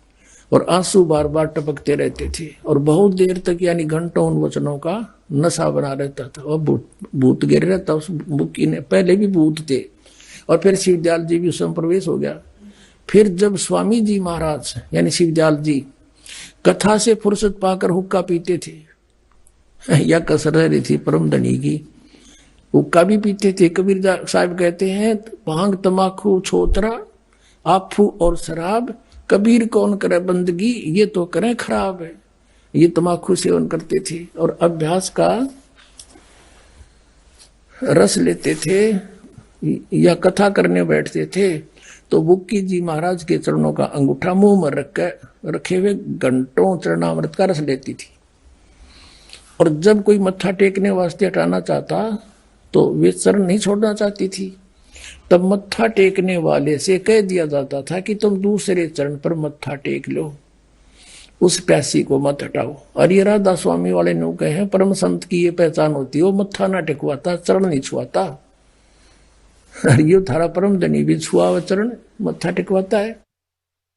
और आंसू बार बार टपकते रहते थे, और बहुत देर तक यानी घंटों उन वचनों का नशा बना रहता था, और भूत गिर रहता उस बुक्की ने। पहले भी भूत थे, और फिर शिवदयाल जी भी उसमें प्रवेश हो गया। फिर जब स्वामी जी महाराज यानी शिवदयाल जी कथा से फुर्सत पाकर हुक्का पीते थे, या कसर रही थी परम धनी की, हुक्का भी पीते थे। कबीर साहब कहते हैं भांग तमाकू छोतरा आफू और शराब, कबीर कौन करे बंदगी, ये तो करें खराब है। ये तमाकू सेवन करते थे और अभ्यास का रस लेते थे, या कथा करने बैठते थे तो बुक्की जी महाराज के चरणों का अंगूठा मुंह में रखे हुए घंटों चरणामृत का रस लेती थी। और जब कोई मत्था टेकने वास्ते हटाना चाहता तो वे चरण नहीं छोड़ना चाहती थी। तब मत्था टेकने वाले से कह दिया जाता था कि तुम दूसरे चरण पर मत्था टेक लो, उस प्यासी को मत हटाओ। और ये राधा स्वामी वाले नो कहे परम संत की ये पहचान होती है, वो मत्था ना टेकवाता, चरण नहीं छुआता। और ये थारा परम धनी भी छुआ चरण, मत्था टेकवाता है।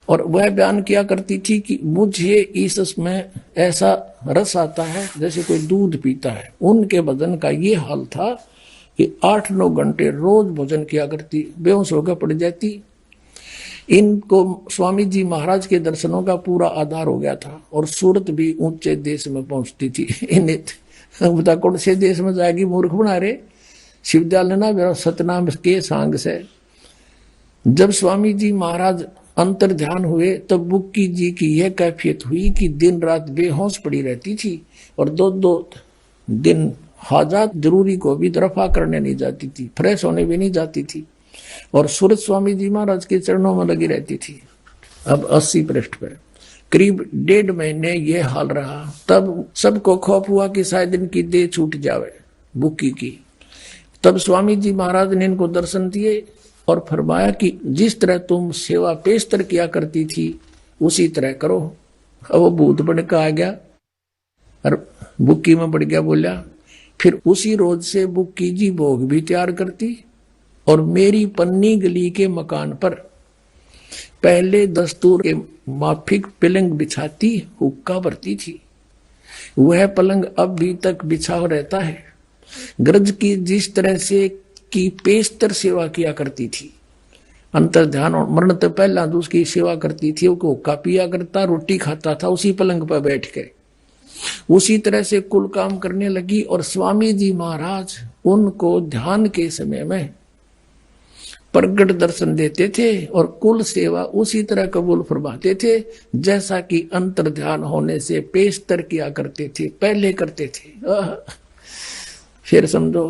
और वह बयान किया करती थी कि मुझे इसमें ऐसा रस आता है जैसे कोई दूध पीता है। उनके बदन का ये हाल था कि 8-9 घंटे रोज भोजन किया करती, बेहोश होकर पड़ जाती। इनको स्वामी जी महाराज के दर्शनों का पूरा आधार हो गया था और सूरत भी ऊंचे देश में पहुंचती थी। इन्हें बता कौन से देश में जाएगी, मूर्ख बना रहे। शिवदयाल ना मेरा सतनाम के सांग से जब स्वामी जी महाराज अंतर ध्यान हुए तब बुक्की जी की यह कैफियत हुई कि दिन रात बेहोश पड़ी रहती थी और 2-2 दिन हाजात जरूरी को भी दरफा करने नहीं जाती थी, फ्रेश होने भी नहीं जाती थी और सूरत स्वामी जी महाराज के चरणों में लगी रहती थी। अब 80 पृष्ठ पर करीब 1.5 महीने यह हाल रहा। तब सबको खौफ हुआ कि शायद इनकी देह छूट जावे बुक्की की। तब स्वामी जी महाराज ने इनको दर्शन दिए और फरमाया कि जिस तरह तुम सेवा पेशतर किया करती थी उसी तरह करो। अब वो भूत बन के आ गया और बुक्की में बढ़ गया, बोला फिर उसी रोज से बुक्की जी भोग भी तैयार करती और मेरी पन्नी गली के मकान पर पहले दस्तूर के माफिक पलंग बिछाती, हुक्का भरती थी। वह पलंग अब भी तक बिछा रहता है। गरज की जिस तरह से की पेशतर सेवा किया करती थी, अंतर ध्यान और मरण तो पहला तो उसकी सेवा करती थी, वो हुक्का पिया करता, रोटी खाता था उसी पलंग पर बैठ के। उसी तरह से कुल काम करने लगी और स्वामी जी महाराज उनको ध्यान के समय में प्रगट दर्शन देते थे और कुल सेवा उसी तरह कबूल फरमाते थे जैसा कि अंतर ध्यान होने से पेशतर किया करते थे, पहले करते थे। फिर समझो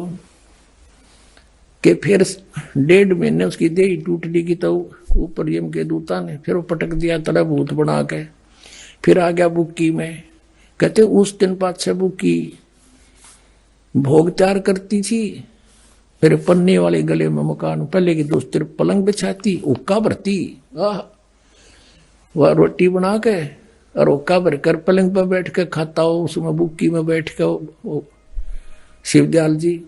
कि फिर 1.5 महीने उसकी देही टूट ली तो ऊपर यम के दूता ने फिर वो पटक दिया तरह भूत बना के। फिर आ गया बुक्की में। कहते उस दिन बाद से बुक्की भोग तैयार करती थी, फिर पन्ने वाले गले में मकान पहले की दूसरी पलंग बिछाती, हुक्का भरती, वह रोटी बना के और हुक्का भर कर पलंग पर बैठ के खाता हो। उसमें बुक्की में बैठ के शिवदयाल जी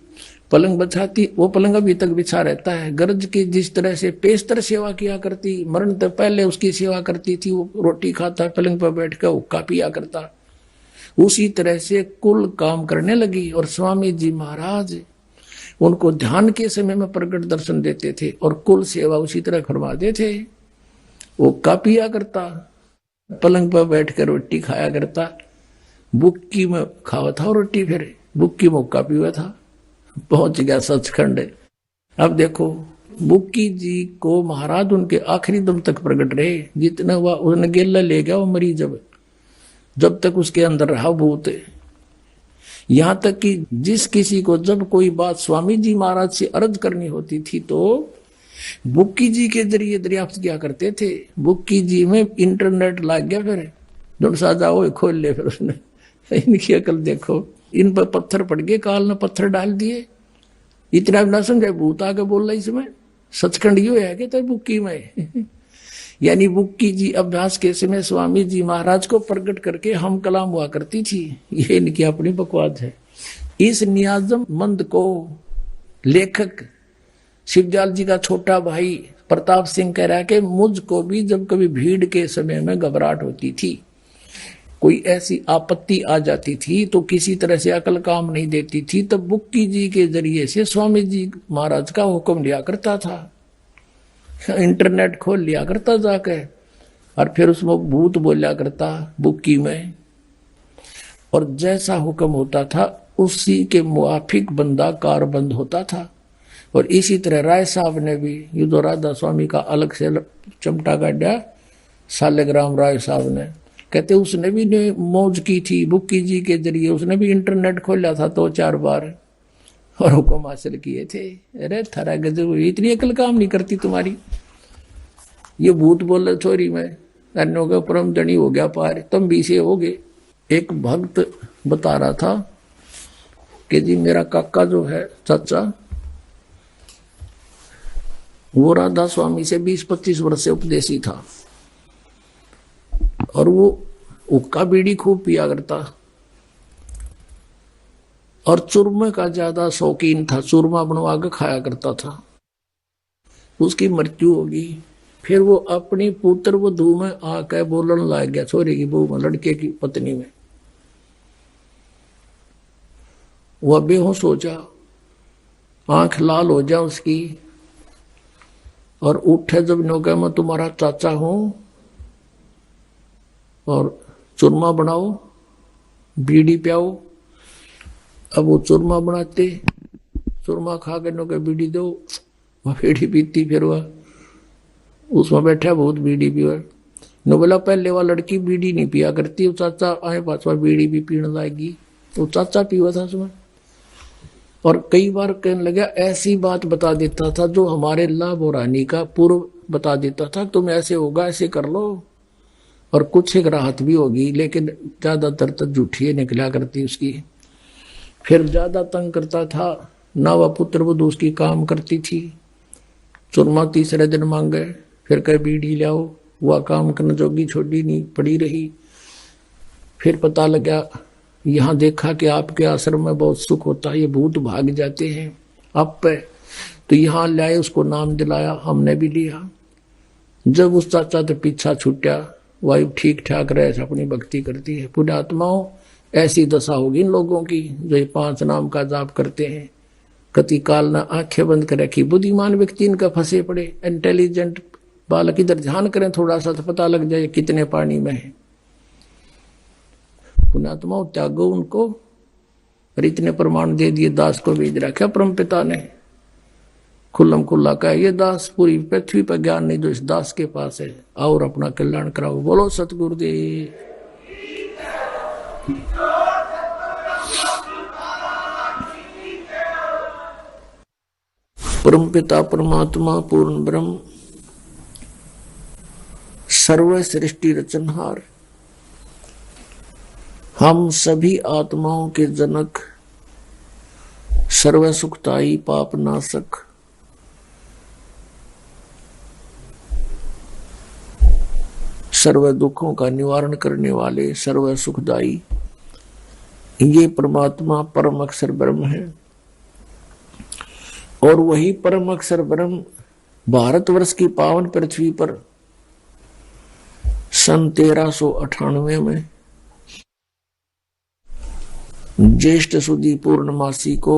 पलंग बिछाती, वो पलंग अभी तक बिछा रहता है। गरज की जिस तरह से पेशतर सेवा किया करती, मरण तो पहले उसकी सेवा करती थी, वो रोटी खाता पलंग पर बैठ कर हुक्का पिया करता, उसी तरह से कुल काम करने लगी। और स्वामी जी महाराज उनको ध्यान के समय में प्रकट दर्शन देते थे और कुल सेवा उसी तरह फरमाते थे। वो हुक्का पिया करता, पलंग पर बैठ कर रोटी खाया करता, बुक्की में खावा था रोटी, फिर बुक्की में हुक्का पिया था, पहुंच गया सचखंड। अब देखो बुक्की जी को महाराज उनके आखिरी दम तक प्रकट रहे, जितना हुआ उन्हें गेला ले गया वो मरी जब तक उसके अंदर रहा भूत। यहां तक कि जिस किसी को जब कोई बात स्वामी जी महाराज से अर्ज करनी होती थी तो बुक्की जी के जरिए दरियाफ्त किया करते थे। बुक्की जी में इंटरनेट लग गया, फिर जो साजा वो खोल ले, फिर उसने इनकी अकल देखो, इन पर पत्थर पड़ गए, काल ने पत्थर डाल दिए। इतना ना समझे भूत आके बोल रहा इसमें सचखंड यो है कि बुक्की में यानी बुक्की जी अभ्यास के समय स्वामी जी महाराज को प्रकट करके हम कलाम हुआ करती थी। ये इनकी अपनी बकवास है। इस नियाजम मंद को लेखक शिवदयाल जी का छोटा भाई प्रताप सिंह कह रहा है कि मुझको भी जब कभी भीड़ के समय में घबराहट होती थी, कोई ऐसी आपत्ति आ जाती थी तो किसी तरह से अकल काम नहीं देती थी, तब बुक्की जी के जरिए से स्वामी जी महाराज का हुक्म लिया करता था, इंटरनेट खोल लिया करता जाके और फिर उसमें भूत बोलिया करता बुक्की में, और जैसा हुक्म होता था उसी के मुआफिक बंदा कारबंद होता था। और इसी तरह राय साहब ने भी युद्धो राधा स्वामी का अलग से चमटा काटा, सालेग्राम राय साहब ने, कहते उसने भी ने मौज की थी बुक्की जी के जरिए, उसने भी इंटरनेट खोला था 2-4 बार और हुक्म हासिल किए थे। अरे थारा गजब, इतनी अकल काम नहीं करती तुम्हारी। ये भूत बोल छोरी में अन्यों का परम धनी हो गया पार, तुम भी से हो गए। एक भक्त बता रहा था कि जी मेरा काका जो है चाचा, वो राधा स्वामी से 20-25 वर्ष से उपदेशी था और वो हुक्का बीड़ी खूब पिया करता और चूरमे का ज्यादा शौकीन था, चूरमा बनवा के खाया करता था। उसकी मृत्यु होगी फिर वो अपनी पुत्र वधू में आके बोलने लग गया, छोरी की बहू में, लड़के की पत्नी में। वह बेहोश हो जा, आंख लाल हो जा उसकी, और उठे जब नो कहा मैं तुम्हारा चाचा हूं और चूरमा बनाओ, बीड़ी पियाओ। अब वो चूरमा बनाते, चूरमा खा के नो के बीड़ी दो, वह बीड़ी पीती, फिर वह उसमें बैठा बहुत बीड़ी पियो। नो बोला पहले वह लड़की बीड़ी नहीं पिया करती, वो चाचा आए पास वह बीड़ी भी पीने लाएगी, तो चाचा पिया था उसमें। और कई बार कहने लगा, ऐसी बात बता देता था जो हमारे लाभ और हानि का पूर्व बता देता था, तुम ऐसे होगा, ऐसे कर लो, और कुछ एक राहत भी होगी, लेकिन ज्यादातर तो झूठी निकला करती उसकी। फिर ज्यादा तंग करता था, ना वह पुत्र वधू उसकी काम करती थी। चूरमा तीसरे दिन मांगे, फिर कह बीड़ी लाओ, वह काम करने जोगी छोड़ी नहीं, पड़ी रही। फिर पता लगा, यहाँ देखा कि आपके आश्रम में बहुत सुख होता है, ये भूत भाग जाते हैं आप पे, तो यहाँ लाए, उसको नाम दिलाया, हमने भी लिया। जब उस चाचा तो पीछा छूटा, वायु ठीक ठाक रहे, अपनी भक्ति करती है। पुण्यात्माओं, ऐसी दशा होगी इन लोगों की जो ये 5 नाम का जाप करते हैं। कति काल न आंखें बंद कर रखी, बुद्धिमान व्यक्ति इनका फंसे पड़े। इंटेलिजेंट बालक इधर ध्यान करें थोड़ा सा तो पता लग जाए कितने पानी में है। पुण्यात्माओं, त्यागो उनको, और इतने प्रमाण दे दिए। दास को भेज रखा परम पिता ने, खुल्लम खुल्ला कहा, ये दास पूरी पृथ्वी पर ज्ञान नहीं जो इस दास के पास है, और अपना कल्याण कराओ। बोलो सतगुरुदेव। परम पिता परमात्मा पूर्ण ब्रह्म, सर्व सृष्टि रचनहार, हम सभी आत्माओं के जनक, सर्व सुखदाई पाप नाशक, सर्व दुखों का निवारण करने वाले, सर्व सुखदाई, ये परमात्मा परम अक्षर ब्रह्म है। और वही परम अक्षर ब्रह्म भारतवर्ष की पावन पृथ्वी पर सन 1398 में ज्येष्ठ सुदी पूर्णमासी को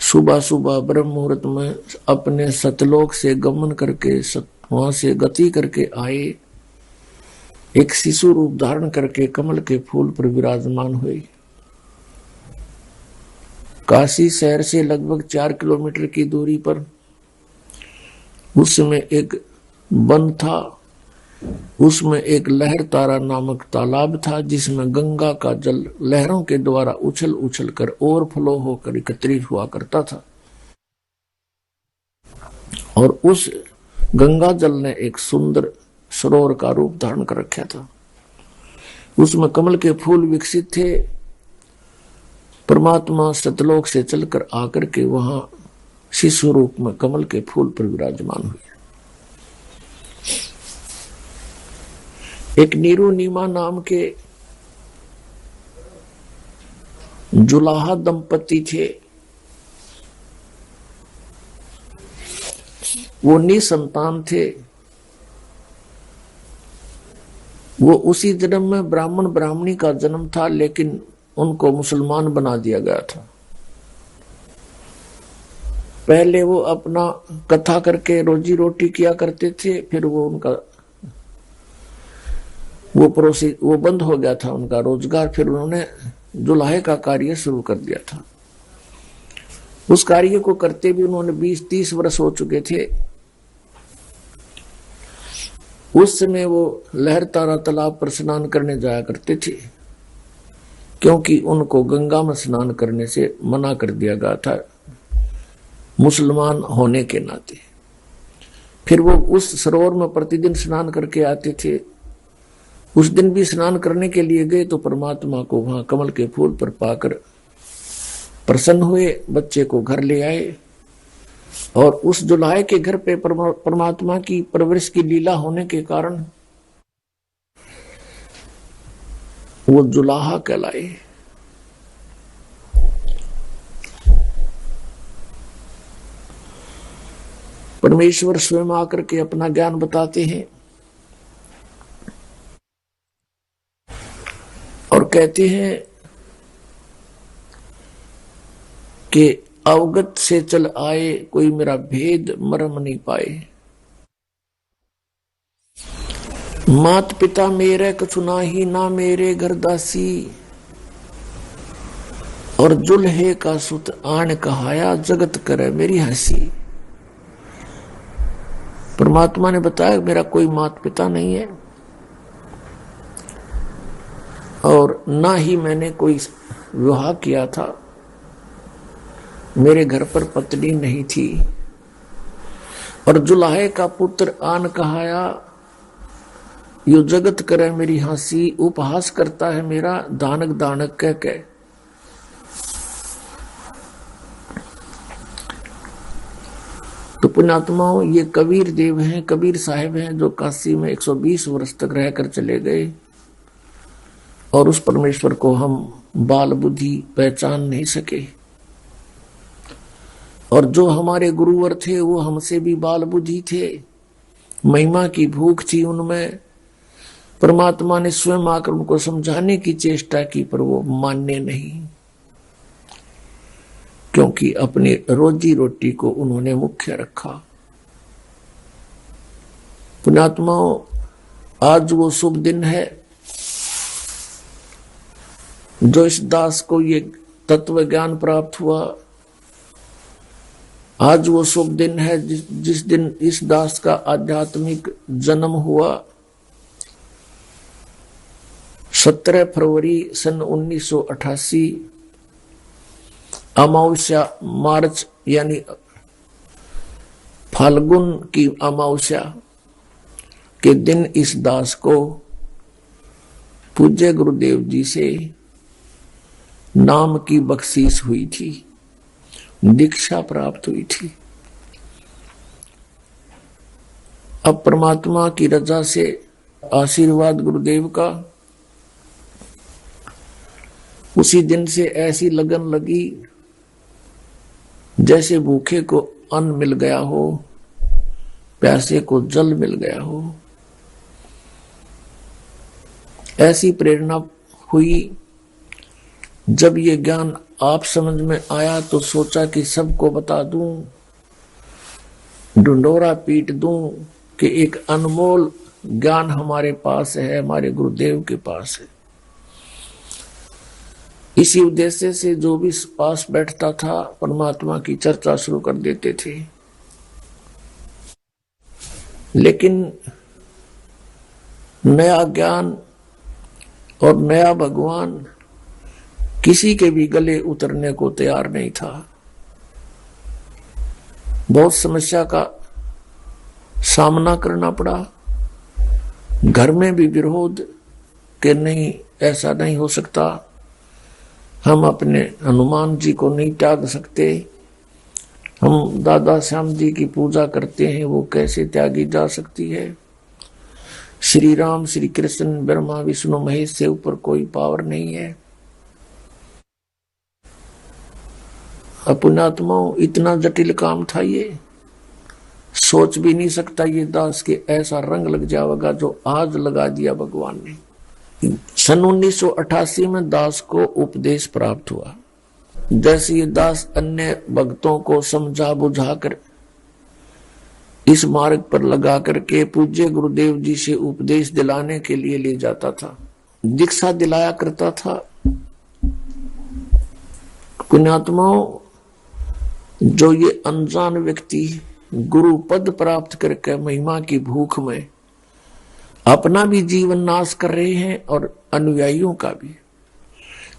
सुबह सुबह ब्रह्म मुहूर्त में अपने सतलोक से गमन करके वहां से गति करके आए, एक शिशु रूप धारण करके कमल के फूल पर विराजमान हुए। काशी शहर से लगभग 4 किलोमीटर की दूरी पर उसमें एक वन था, उसमें एक लहर तारा नामक तालाब था, जिसमें गंगा का जल लहरों के द्वारा उछल उछल कर ओवरफ्लो होकर एकत्रित हुआ करता था। और उस गंगा जल ने एक सुंदर सरोवर का रूप धारण कर रखा था। उसमें कमल के फूल विकसित थे। परमात्मा सतलोक से चलकर आकर के वहां शिशु रूप में कमल के फूल पर विराजमान हुए। एक नीरू नीमा नाम के जुलाहा दंपति थे। वो निसंतान थे। वो उसी जन्म में ब्राह्मण ब्राह्मणी का जन्म था, लेकिन उनको मुसलमान बना दिया गया था। पहले वो अपना कथा करके रोजी रोटी किया करते थे, फिर वो उनका वो बंद हो गया था उनका रोजगार। फिर उन्होंने जुलाहे का कार्य शुरू कर दिया था। उस कार्य को करते भी उन्होंने 20-30 वर्ष हो चुके थे। उस समय वो लहर तारा तालाब पर स्नान करने जाया करते थे, क्योंकि उनको गंगा में स्नान करने से मना कर दिया गया था मुसलमान होने के नाते। फिर वो उस सरोवर में प्रतिदिन स्नान करके आते थे। उस दिन भी स्नान करने के लिए गए तो परमात्मा को वहां कमल के फूल पर पाकर प्रसन्न हुए, बच्चे को घर ले आए। और उस जुलाहे के घर पे परमात्मा की परवरिश की लीला होने के कारण वो जुलाहा कहलाए। परमेश्वर स्वयं आकर के अपना ज्ञान बताते हैं और कहते हैं कि अवगत से चल आए, कोई मेरा भेद मर्म नहीं पाए। मात पिता मेरे कछु नाही, ना मेरे घर दासी, और जुल्हे का सुत आन कहाया, जगत करे मेरी हंसी। परमात्मा ने बताया मेरा कोई माता पिता नहीं है और ना ही मैंने कोई विवाह किया था, मेरे घर पर पत्नी नहीं थी, और जुलाहे का पुत्र आन कहाया, यो जगत करे मेरी हंसी। उपहास करता है मेरा दानक दानक कह के। तो पुण्यात्माओं, ये कबीर देव हैं, कबीर साहिब हैं, जो काशी में 120 वर्ष तक रहकर चले गए और उस परमेश्वर को हम बाल बुद्धि पहचान नहीं सके। और जो हमारे गुरुवर थे वो हमसे भी बाल बुद्धि थे, महिमा की भूख थी उनमें। परमात्मा ने स्वयं आकर उनको समझाने की चेष्टा की, पर वो मानने नहीं, क्योंकि अपनी रोजी रोटी को उन्होंने मुख्य रखा। पुण्यात्माओं, आज वो शुभ दिन है जो इस दास को ये तत्व ज्ञान प्राप्त हुआ। आज वो शुभ दिन है जिस दिन इस दास का आध्यात्मिक जन्म हुआ। 17 फरवरी सन 1988 अमावस्या, मार्च यानी फाल्गुन की अमावस्या के दिन इस दास को पूज्य गुरुदेव जी से नाम की बख्शीश हुई थी, दीक्षा प्राप्त हुई थी। अब परमात्मा की रजा से आशीर्वाद गुरुदेव का उसी दिन से ऐसी लगन लगी जैसे भूखे को अन्न मिल गया हो, प्यासे को जल मिल गया हो। ऐसी प्रेरणा हुई। जब ये ज्ञान आप समझ में आया तो सोचा कि सबको बता दूं, ढुंढोरा पीट दूं कि एक अनमोल ज्ञान हमारे पास है, हमारे गुरुदेव के पास है। इसी उद्देश्य से जो भी पास बैठता था परमात्मा की चर्चा शुरू कर देते थे। लेकिन नया ज्ञान और नया भगवान किसी के भी गले उतरने को तैयार नहीं था। बहुत समस्या का सामना करना पड़ा। घर में भी विरोध के नहीं, ऐसा नहीं हो सकता, हम अपने हनुमान जी को नहीं त्याग सकते, हम दादा श्याम जी की पूजा करते हैं, वो कैसे त्यागी जा सकती है। श्री राम, श्री कृष्ण, ब्रह्मा विष्णु महेश से ऊपर कोई पावर नहीं है। पुण्यात्माओं, इतना जटिल काम था ये, सोच भी नहीं सकता ये दास के ऐसा रंग लग जाएगा जो आज लगा दिया भगवान ने। सन 1988 में दास को उपदेश प्राप्त हुआ। जैसे ये दास अन्य भक्तों को समझा बुझाकर इस मार्ग पर लगा करके पूज्य गुरुदेव जी से उपदेश दिलाने के लिए ले जाता था, दीक्षा दिलाया करता था। पुण्यात्माओं, जो ये अनजान व्यक्ति गुरु पद प्राप्त करके महिमा की भूख में अपना भी जीवन नाश कर रहे हैं और अनुयायियों का भी,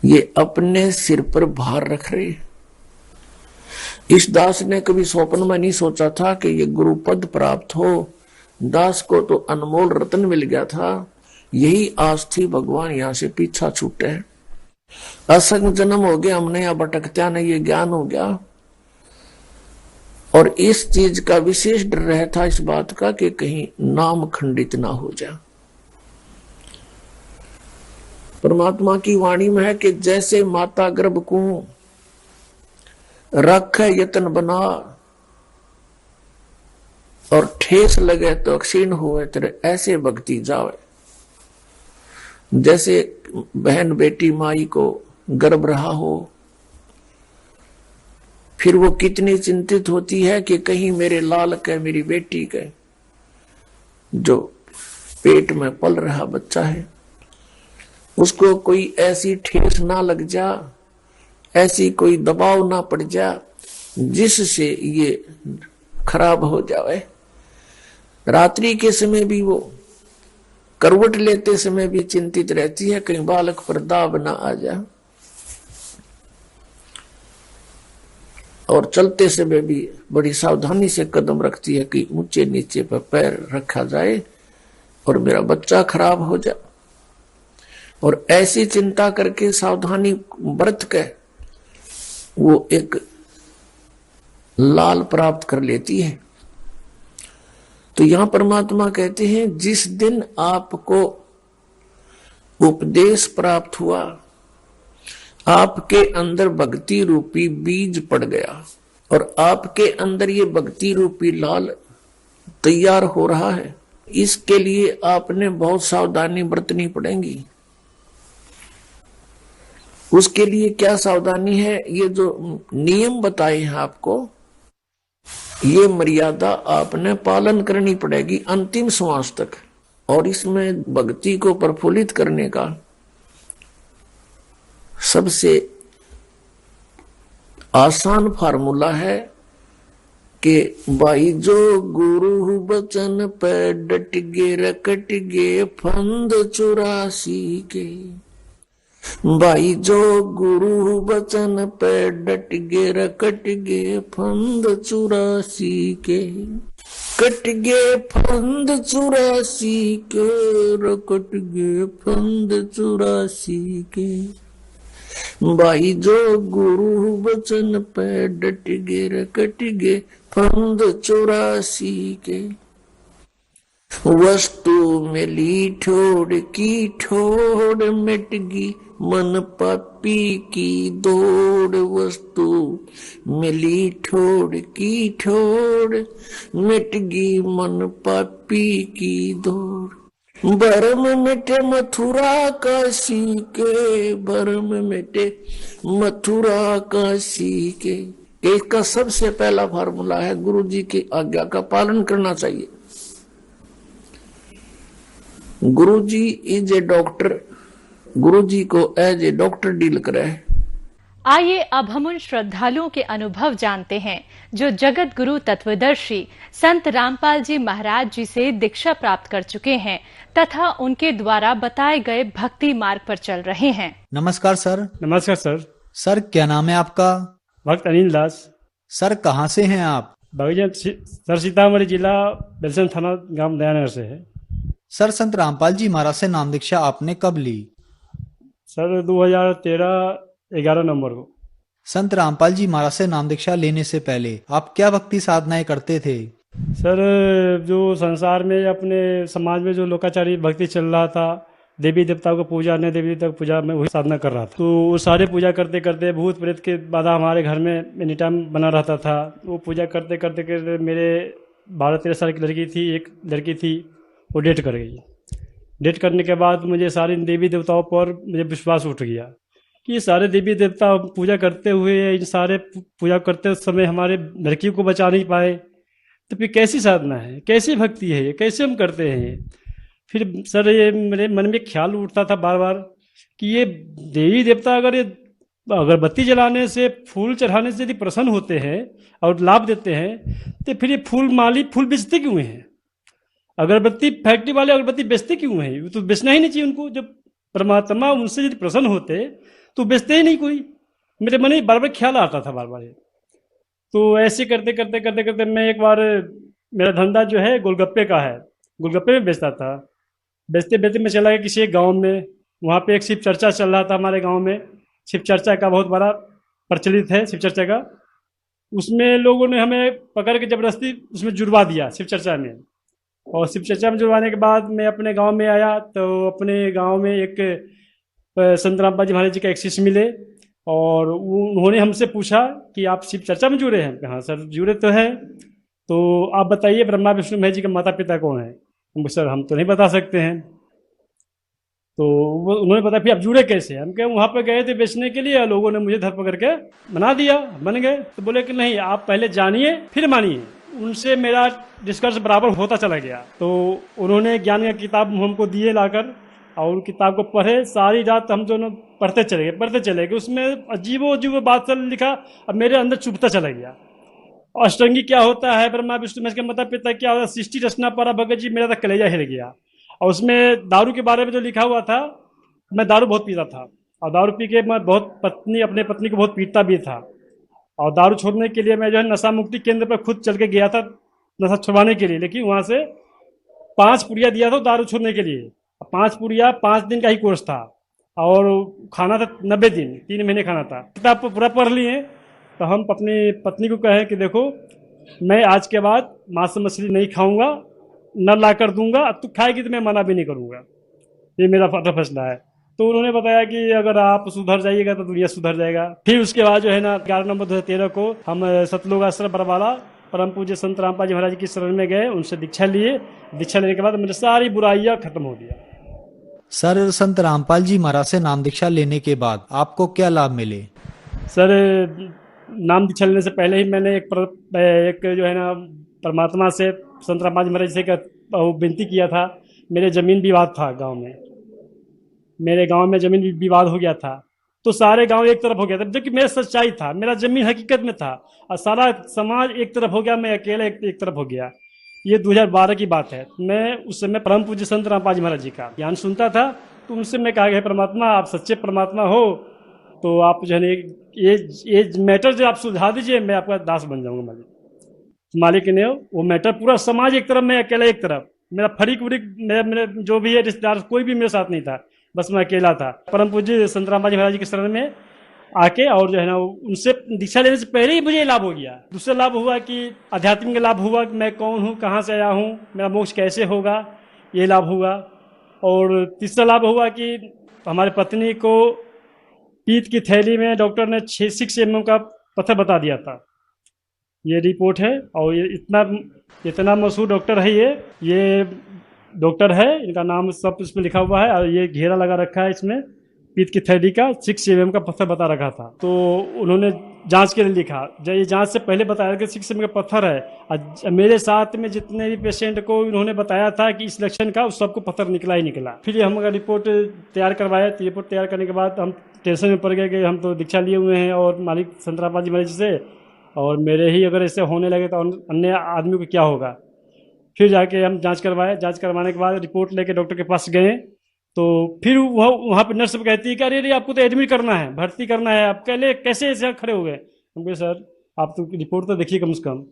ये अपने सिर पर भार रख रहे हैं। इस दास ने कभी स्वप्न में नहीं सोचा था कि ये गुरु पद प्राप्त हो। दास को तो अनमोल रत्न मिल गया था, यही आस थी भगवान यहाँ से पीछा छूटे। असंग जन्म हो गया हमने, यहाँ भटकत्या नहीं, ये ज्ञान हो गया। और इस चीज का विशेष डर रहता इस बात का कि कहीं नाम खंडित ना हो जाए। परमात्मा की वाणी में है कि जैसे माता गर्भ को रख यतन बना, और ठेस लगे तो क्षीण हुए तेरे ऐसे भक्ति जावे। जैसे बहन बेटी माई को गर्भ रहा हो, फिर वो कितनी चिंतित होती है कि कहीं मेरे लाल के, मेरी बेटी के जो पेट में पल रहा बच्चा है उसको कोई ऐसी ठेस ना लग जा, ऐसी कोई दबाव ना पड़ जा जिससे ये खराब हो जाए। रात्रि के समय भी वो करवट लेते समय भी चिंतित रहती है कहीं बालक पर दाब ना आ जाए, और चलते समय भी बड़ी सावधानी से कदम रखती है कि ऊंचे नीचे पर पैर रखा जाए और मेरा बच्चा खराब हो जाए। और ऐसी चिंता करके सावधानी बरत के वो एक लाल प्राप्त कर लेती है। तो यहां परमात्मा कहते हैं जिस दिन आपको उपदेश प्राप्त हुआ, आपके अंदर भक्ति रूपी बीज पड़ गया और आपके अंदर ये भक्ति रूपी लाल तैयार हो रहा है, इसके लिए आपने बहुत सावधानी बरतनी पड़ेगी। उसके लिए क्या सावधानी है? ये जो नियम बताए हैं आपको, ये मर्यादा आपने पालन करनी पड़ेगी अंतिम श्वास तक। और इसमें भक्ति को प्रफुल्लित करने का सबसे आसान फार्मूला है कि भाई जो गुरु बचन पे डट गे रकट गे फंद 84 के। भाई जो गुरु बचन पे डट गे रकट गे फंद 84 के। कट गे फंद 84 के, रकट गे फंद 84 के। भाई जो गुरु बचन पे डट गे रकट गे फंद 84 के। वस्तु मिली ठोड़ की ठोड़ मिटगी मन पापी की दौड़। वस्तु मिली ठोड़ की ठोड़ मिटगी मन पापी की दौड़। बरम मिटे मथुरा काशी के, बरम मिटे मथुरा काशी के। इसका सबसे पहला फार्मूला है गुरु जी की आज्ञा का पालन करना चाहिए। गुरु जी इज ए डॉक्टर, गुरु जी को एज ए डॉक्टर डील करे। आइए अब हम उन श्रद्धालुओं के अनुभव जानते हैं जो जगत गुरु तत्वदर्शी संत रामपाल जी महाराज जी से दीक्षा प्राप्त कर चुके हैं तथा उनके द्वारा बताए गए भक्ति मार्ग पर चल रहे हैं। नमस्कार सर। नमस्कार सर। सर क्या नाम है आपका? भक्त अनिल दास। सर कहाँ से हैं आप? सर सीतामढ़ी जिला बेलसन थाना गांव दयानगर से है। सर संत रामपाल जी महाराज से नाम दीक्षा आपने कब ली? सर 2013-11 नवंबर को। संत रामपाल जी महाराज से नाम दीक्षा लेने से पहले आप क्या भक्ति साधनाएं करते थे? सर जो संसार में अपने समाज में जो लोकाचारी भक्ति चल रहा था, देवी देवताओं को पूजा, अन्य देवी देवताओं को पूजा में वही साधना कर रहा था। तो वो सारे पूजा करते करते भूत प्रेत के बाधा हमारे घर में एनी टाइम बना रहता था। वो पूजा करते करते करते मेरे 12-13 साल की लड़की थी, एक लड़की थी, वो डेट कर गई। डेट करने के बाद मुझे सारे देवी देवताओं पर मुझे विश्वास उठ गया कि ये सारे देवी देवता पूजा करते हुए, इन सारे पूजा करते समय हमारे लड़की को बचा नहीं पाए, तो फिर कैसी साधना है, कैसी भक्ति है ये, कैसे हम करते हैं ये। फिर सर ये मेरे मन में ख्याल उठता था बार बार कि ये देवी देवता अगर ये अगरबत्ती जलाने से, फूल चढ़ाने से यदि प्रसन्न होते हैं और लाभ देते हैं, तो फिर ये फूल माली फूल बेचते क्यों हैं? अगरबत्ती फैक्ट्री वाले अगरबत्ती बेचते क्यों हैं? वो तो बेचना ही नहीं चाहिए उनको। जब परमात्मा उनसे यदि प्रसन्न होते तो बेचते ही नहीं कोई। मेरे मन में बार बार ख्याल आता था बार बार। तो ऐसे करते करते करते करते मैं एक बार, मेरा धंधा जो है गोलगप्पे का है, गोलगप्पे में बेचता था। बेचते बेचते मैं चला गया किसी एक गाँव में, वहाँ पे एक शिव चर्चा चल रहा था हमारे गाँव में। शिव चर्चा का बहुत बड़ा प्रचलित है शिव चर्चा का। उसमें लोगों ने हमें पकड़ के जबरदस्ती उसमें जुड़वा दिया शिव चर्चा में। और शिव चर्चा में जुड़वाने के बाद मैं अपने गांव में आया, तो अपने गांव में एक संत रामपाल जी महाराज जी का एक शिष्य मिले और उन्होंने हमसे पूछा कि आप शिव चर्चा में जुड़े हैं? हाँ सर जुड़े तो हैं। तो आप बताइए ब्रह्मा विष्णु महेश जी के माता पिता कौन है? सर हम तो नहीं बता सकते हैं। तो उन्होंने बताया फिर आप जुड़े कैसे? हम कहे वहां पर गए थे बेचने के लिए, लोगों ने मुझे धर पकड़ के बना दिया, बन गए। तो बोले कि नहीं, आप पहले जानिए फिर मानिए। उनसे मेरा डिस्कस बराबर होता चला गया। तो उन्होंने ज्ञान का किताब हमको दिए लाकर, और उन किताब को पढ़े। सारी रात हम दोनों पढ़ते चले गए। उसमें अजीबो अजीबो बात लिखा, अब मेरे अंदर चुभता चला गया। अष्टांगी क्या होता है, ब्रह्मा विष्णु महेश के माता पिता क्या होता है, सृष्टि रचना पारा भगत जी, मेरा तो कलेजा हिल गया। और उसमें दारू के बारे में जो लिखा हुआ था, मैं दारू बहुत पीता था, और दारू पी के मैं अपने पत्नी को बहुत पीटता भी था। और दारू छोड़ने के लिए मैं जो है नशा मुक्ति केंद्र पर खुद चल के गया था नशा छुड़वाने के लिए, लेकिन वहां से 5 पुड़िया दिया था दारू छोड़ने के लिए। 5 पुड़िया 5 दिन का ही कोर्स था, और खाना था 90 दिन, 3 महीने खाना था। किताब पूरा पढ़ लिए। तो हम अपनी पत्नी को कहे कि देखो, मैं आज के बाद मांस मछली नहीं खाऊंगा, न ला कर दूंगा, अब तू खाएगी तो मैं मना भी नहीं करूंगा, ये मेरा फैसला है। तो उन्होंने बताया कि अगर आप सुधर जाइएगा तो दुनिया सुधर जाएगा। फिर उसके बाद जो है ना 11 नवंबर 2013 को हम सतलोक आश्रम बरवाला परम पूज्य संत रामपाल जी महाराज जी की शरण में गए, उनसे दीक्षा लिए। दीक्षा लेने के बाद मेरी सारी बुराइयां खत्म हो गया। सर, संत रामपाल जी महाराज से नाम दीक्षा लेने के बाद आपको क्या लाभ मिले? सर, नाम दीक्षा लेने से पहले ही मैंने एक जो है ना परमात्मा से संत रामपाल जी महाराज से विनती किया था। मेरे जमीन विवाद था गांव में, मेरे गांव में जमीन विवाद हो गया था। तो सारे गांव एक तरफ हो गया था, जबकि मेरा सच्चाई था, मेरा जमीन हकीकत में था, और सारा समाज एक तरफ हो गया, मैं अकेला एक तरफ हो गया। ये 2012 की बात है। मैं उस समय परम पूज्य संत रामपाल जी महाराज जी का ज्ञान सुनता था। तो उनसे मैं कहा, परमात्मा, आप सच्चे परमात्मा हो तो आप जो है ये मैटर जो आप सुलझा दीजिए, मैं आपका दास बन जाऊंगा। मालिक ने वो मैटर, पूरा समाज एक तरफ, मैं अकेला एक तरफ, मेरा फरीक उरीक मेरे जो भी है रिश्तेदार, कोई भी मेरे साथ नहीं था, बस मैं अकेला था। परम पूज्य संत रामपाल जी महाराज जी के शरण में आके, और जो है ना उनसे दीक्षा लेने से पहले ही मुझे लाभ हो गया। दूसरा लाभ हुआ कि आध्यात्मिक लाभ हुआ कि मैं कौन हूँ, कहाँ से आया हूँ, मेरा मोक्ष कैसे होगा, ये लाभ हुआ। और तीसरा लाभ हुआ कि हमारी पत्नी को पीत की थैली में डॉक्टर ने 6 mm का पत्थर बता दिया था। ये रिपोर्ट है, और ये इतना मशहूर डॉक्टर है। ये डॉक्टर है, इनका नाम सब इसमें लिखा हुआ है, और ये घेरा लगा रखा है इसमें, पीत की थैली का 6 mm का पत्थर बता रखा था। तो उन्होंने जांच के लिए लिखा, जब ये जांच से पहले बताया कि 6 mm का पत्थर है। मेरे साथ में जितने भी पेशेंट को उन्होंने बताया था कि इस लक्षण का, उस सबको पत्थर निकला ही निकला। फिर हम अगर रिपोर्ट तैयार करवाए, तो रिपोर्ट तैयार करने के बाद हम टेंशन में पड़ गए कि हम तो दीक्षा लिए हुए हैं और मालिक संत रामपाल जी महाराज से, और मेरे ही अगर ऐसे होने लगे तो अन्य आदमी को क्या होगा। फिर जाके हम जांच करवाए। जांच करवाने के बाद रिपोर्ट लेके डॉक्टर के पास गए। तो फिर वहाँ पे नर्स कहती है कि अरे आपको तो एडमिट करना है, भर्ती करना है, आप कैसे ऐसे खड़े हो गए? हम कहे सर आप तो रिपोर्ट तो देखिए कम से कम।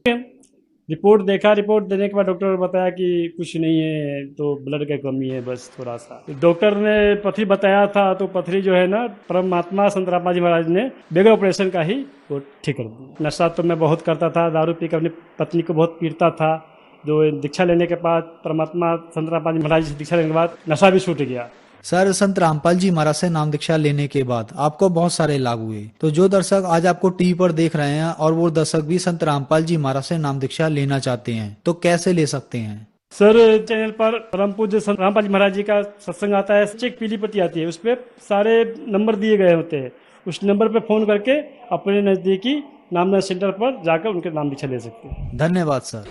रिपोर्ट देखा, रिपोर्ट देने के बाद डॉक्टर ने बताया कि कुछ नहीं है, तो ब्लड का कमी है बस थोड़ा सा। डॉक्टर ने पथरी बताया था, तो पथरी जो है ना परमात्मा संत रामपाल जी महाराज ने बगैर ऑपरेशन का ही वो ठीक कर दी। नशा तो मैं बहुत करता था, दारू पी कर अपनी पत्नी को बहुत पीटता था। जो दीक्षा लेने के बाद परमात्मा संत रामपाल जी महाराज से दीक्षा लेने के बाद नशा भी छूट गया। सर, संत रामपाल जी महाराज से नाम दीक्षा लेने के बाद आपको बहुत सारे लाभ हुए। तो जो दर्शक आज आपको टीवी पर देख रहे हैं और वो दर्शक भी संत रामपाल जी महाराज से नाम दीक्षा लेना चाहते हैं, तो कैसे ले सकते हैं? सर, चैनल पर परम पूज्य संत रामपाल जी महाराज जी का सत्संग आता है, चेक पीली पट्टी आती है, उस पर सारे नंबर दिए गए होते हैं। उस नंबर पर फोन करके अपने नजदीकी नामदान सेंटर पर जाकर उनके नाम दीक्षा ले सकते हैं। धन्यवाद सर।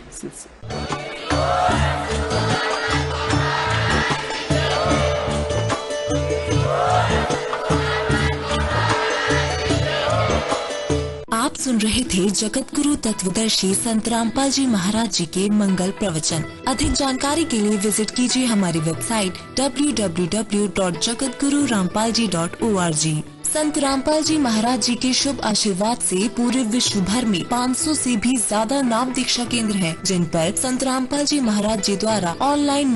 आप सुन रहे थे जगत गुरु तत्वदर्शी संत रामपाल जी महाराज जी के मंगल प्रवचन। अधिक जानकारी के लिए विजिट कीजिए हमारी वेबसाइट www.jagatgururampalji.org। संत रामपाल जी महाराज जी के शुभ आशीर्वाद से पूरे विश्व भर में 500 से भी ज्यादा नाम दीक्षा केंद्र हैं, जिन पर संत रामपाल जी महाराज जी द्वारा ऑनलाइन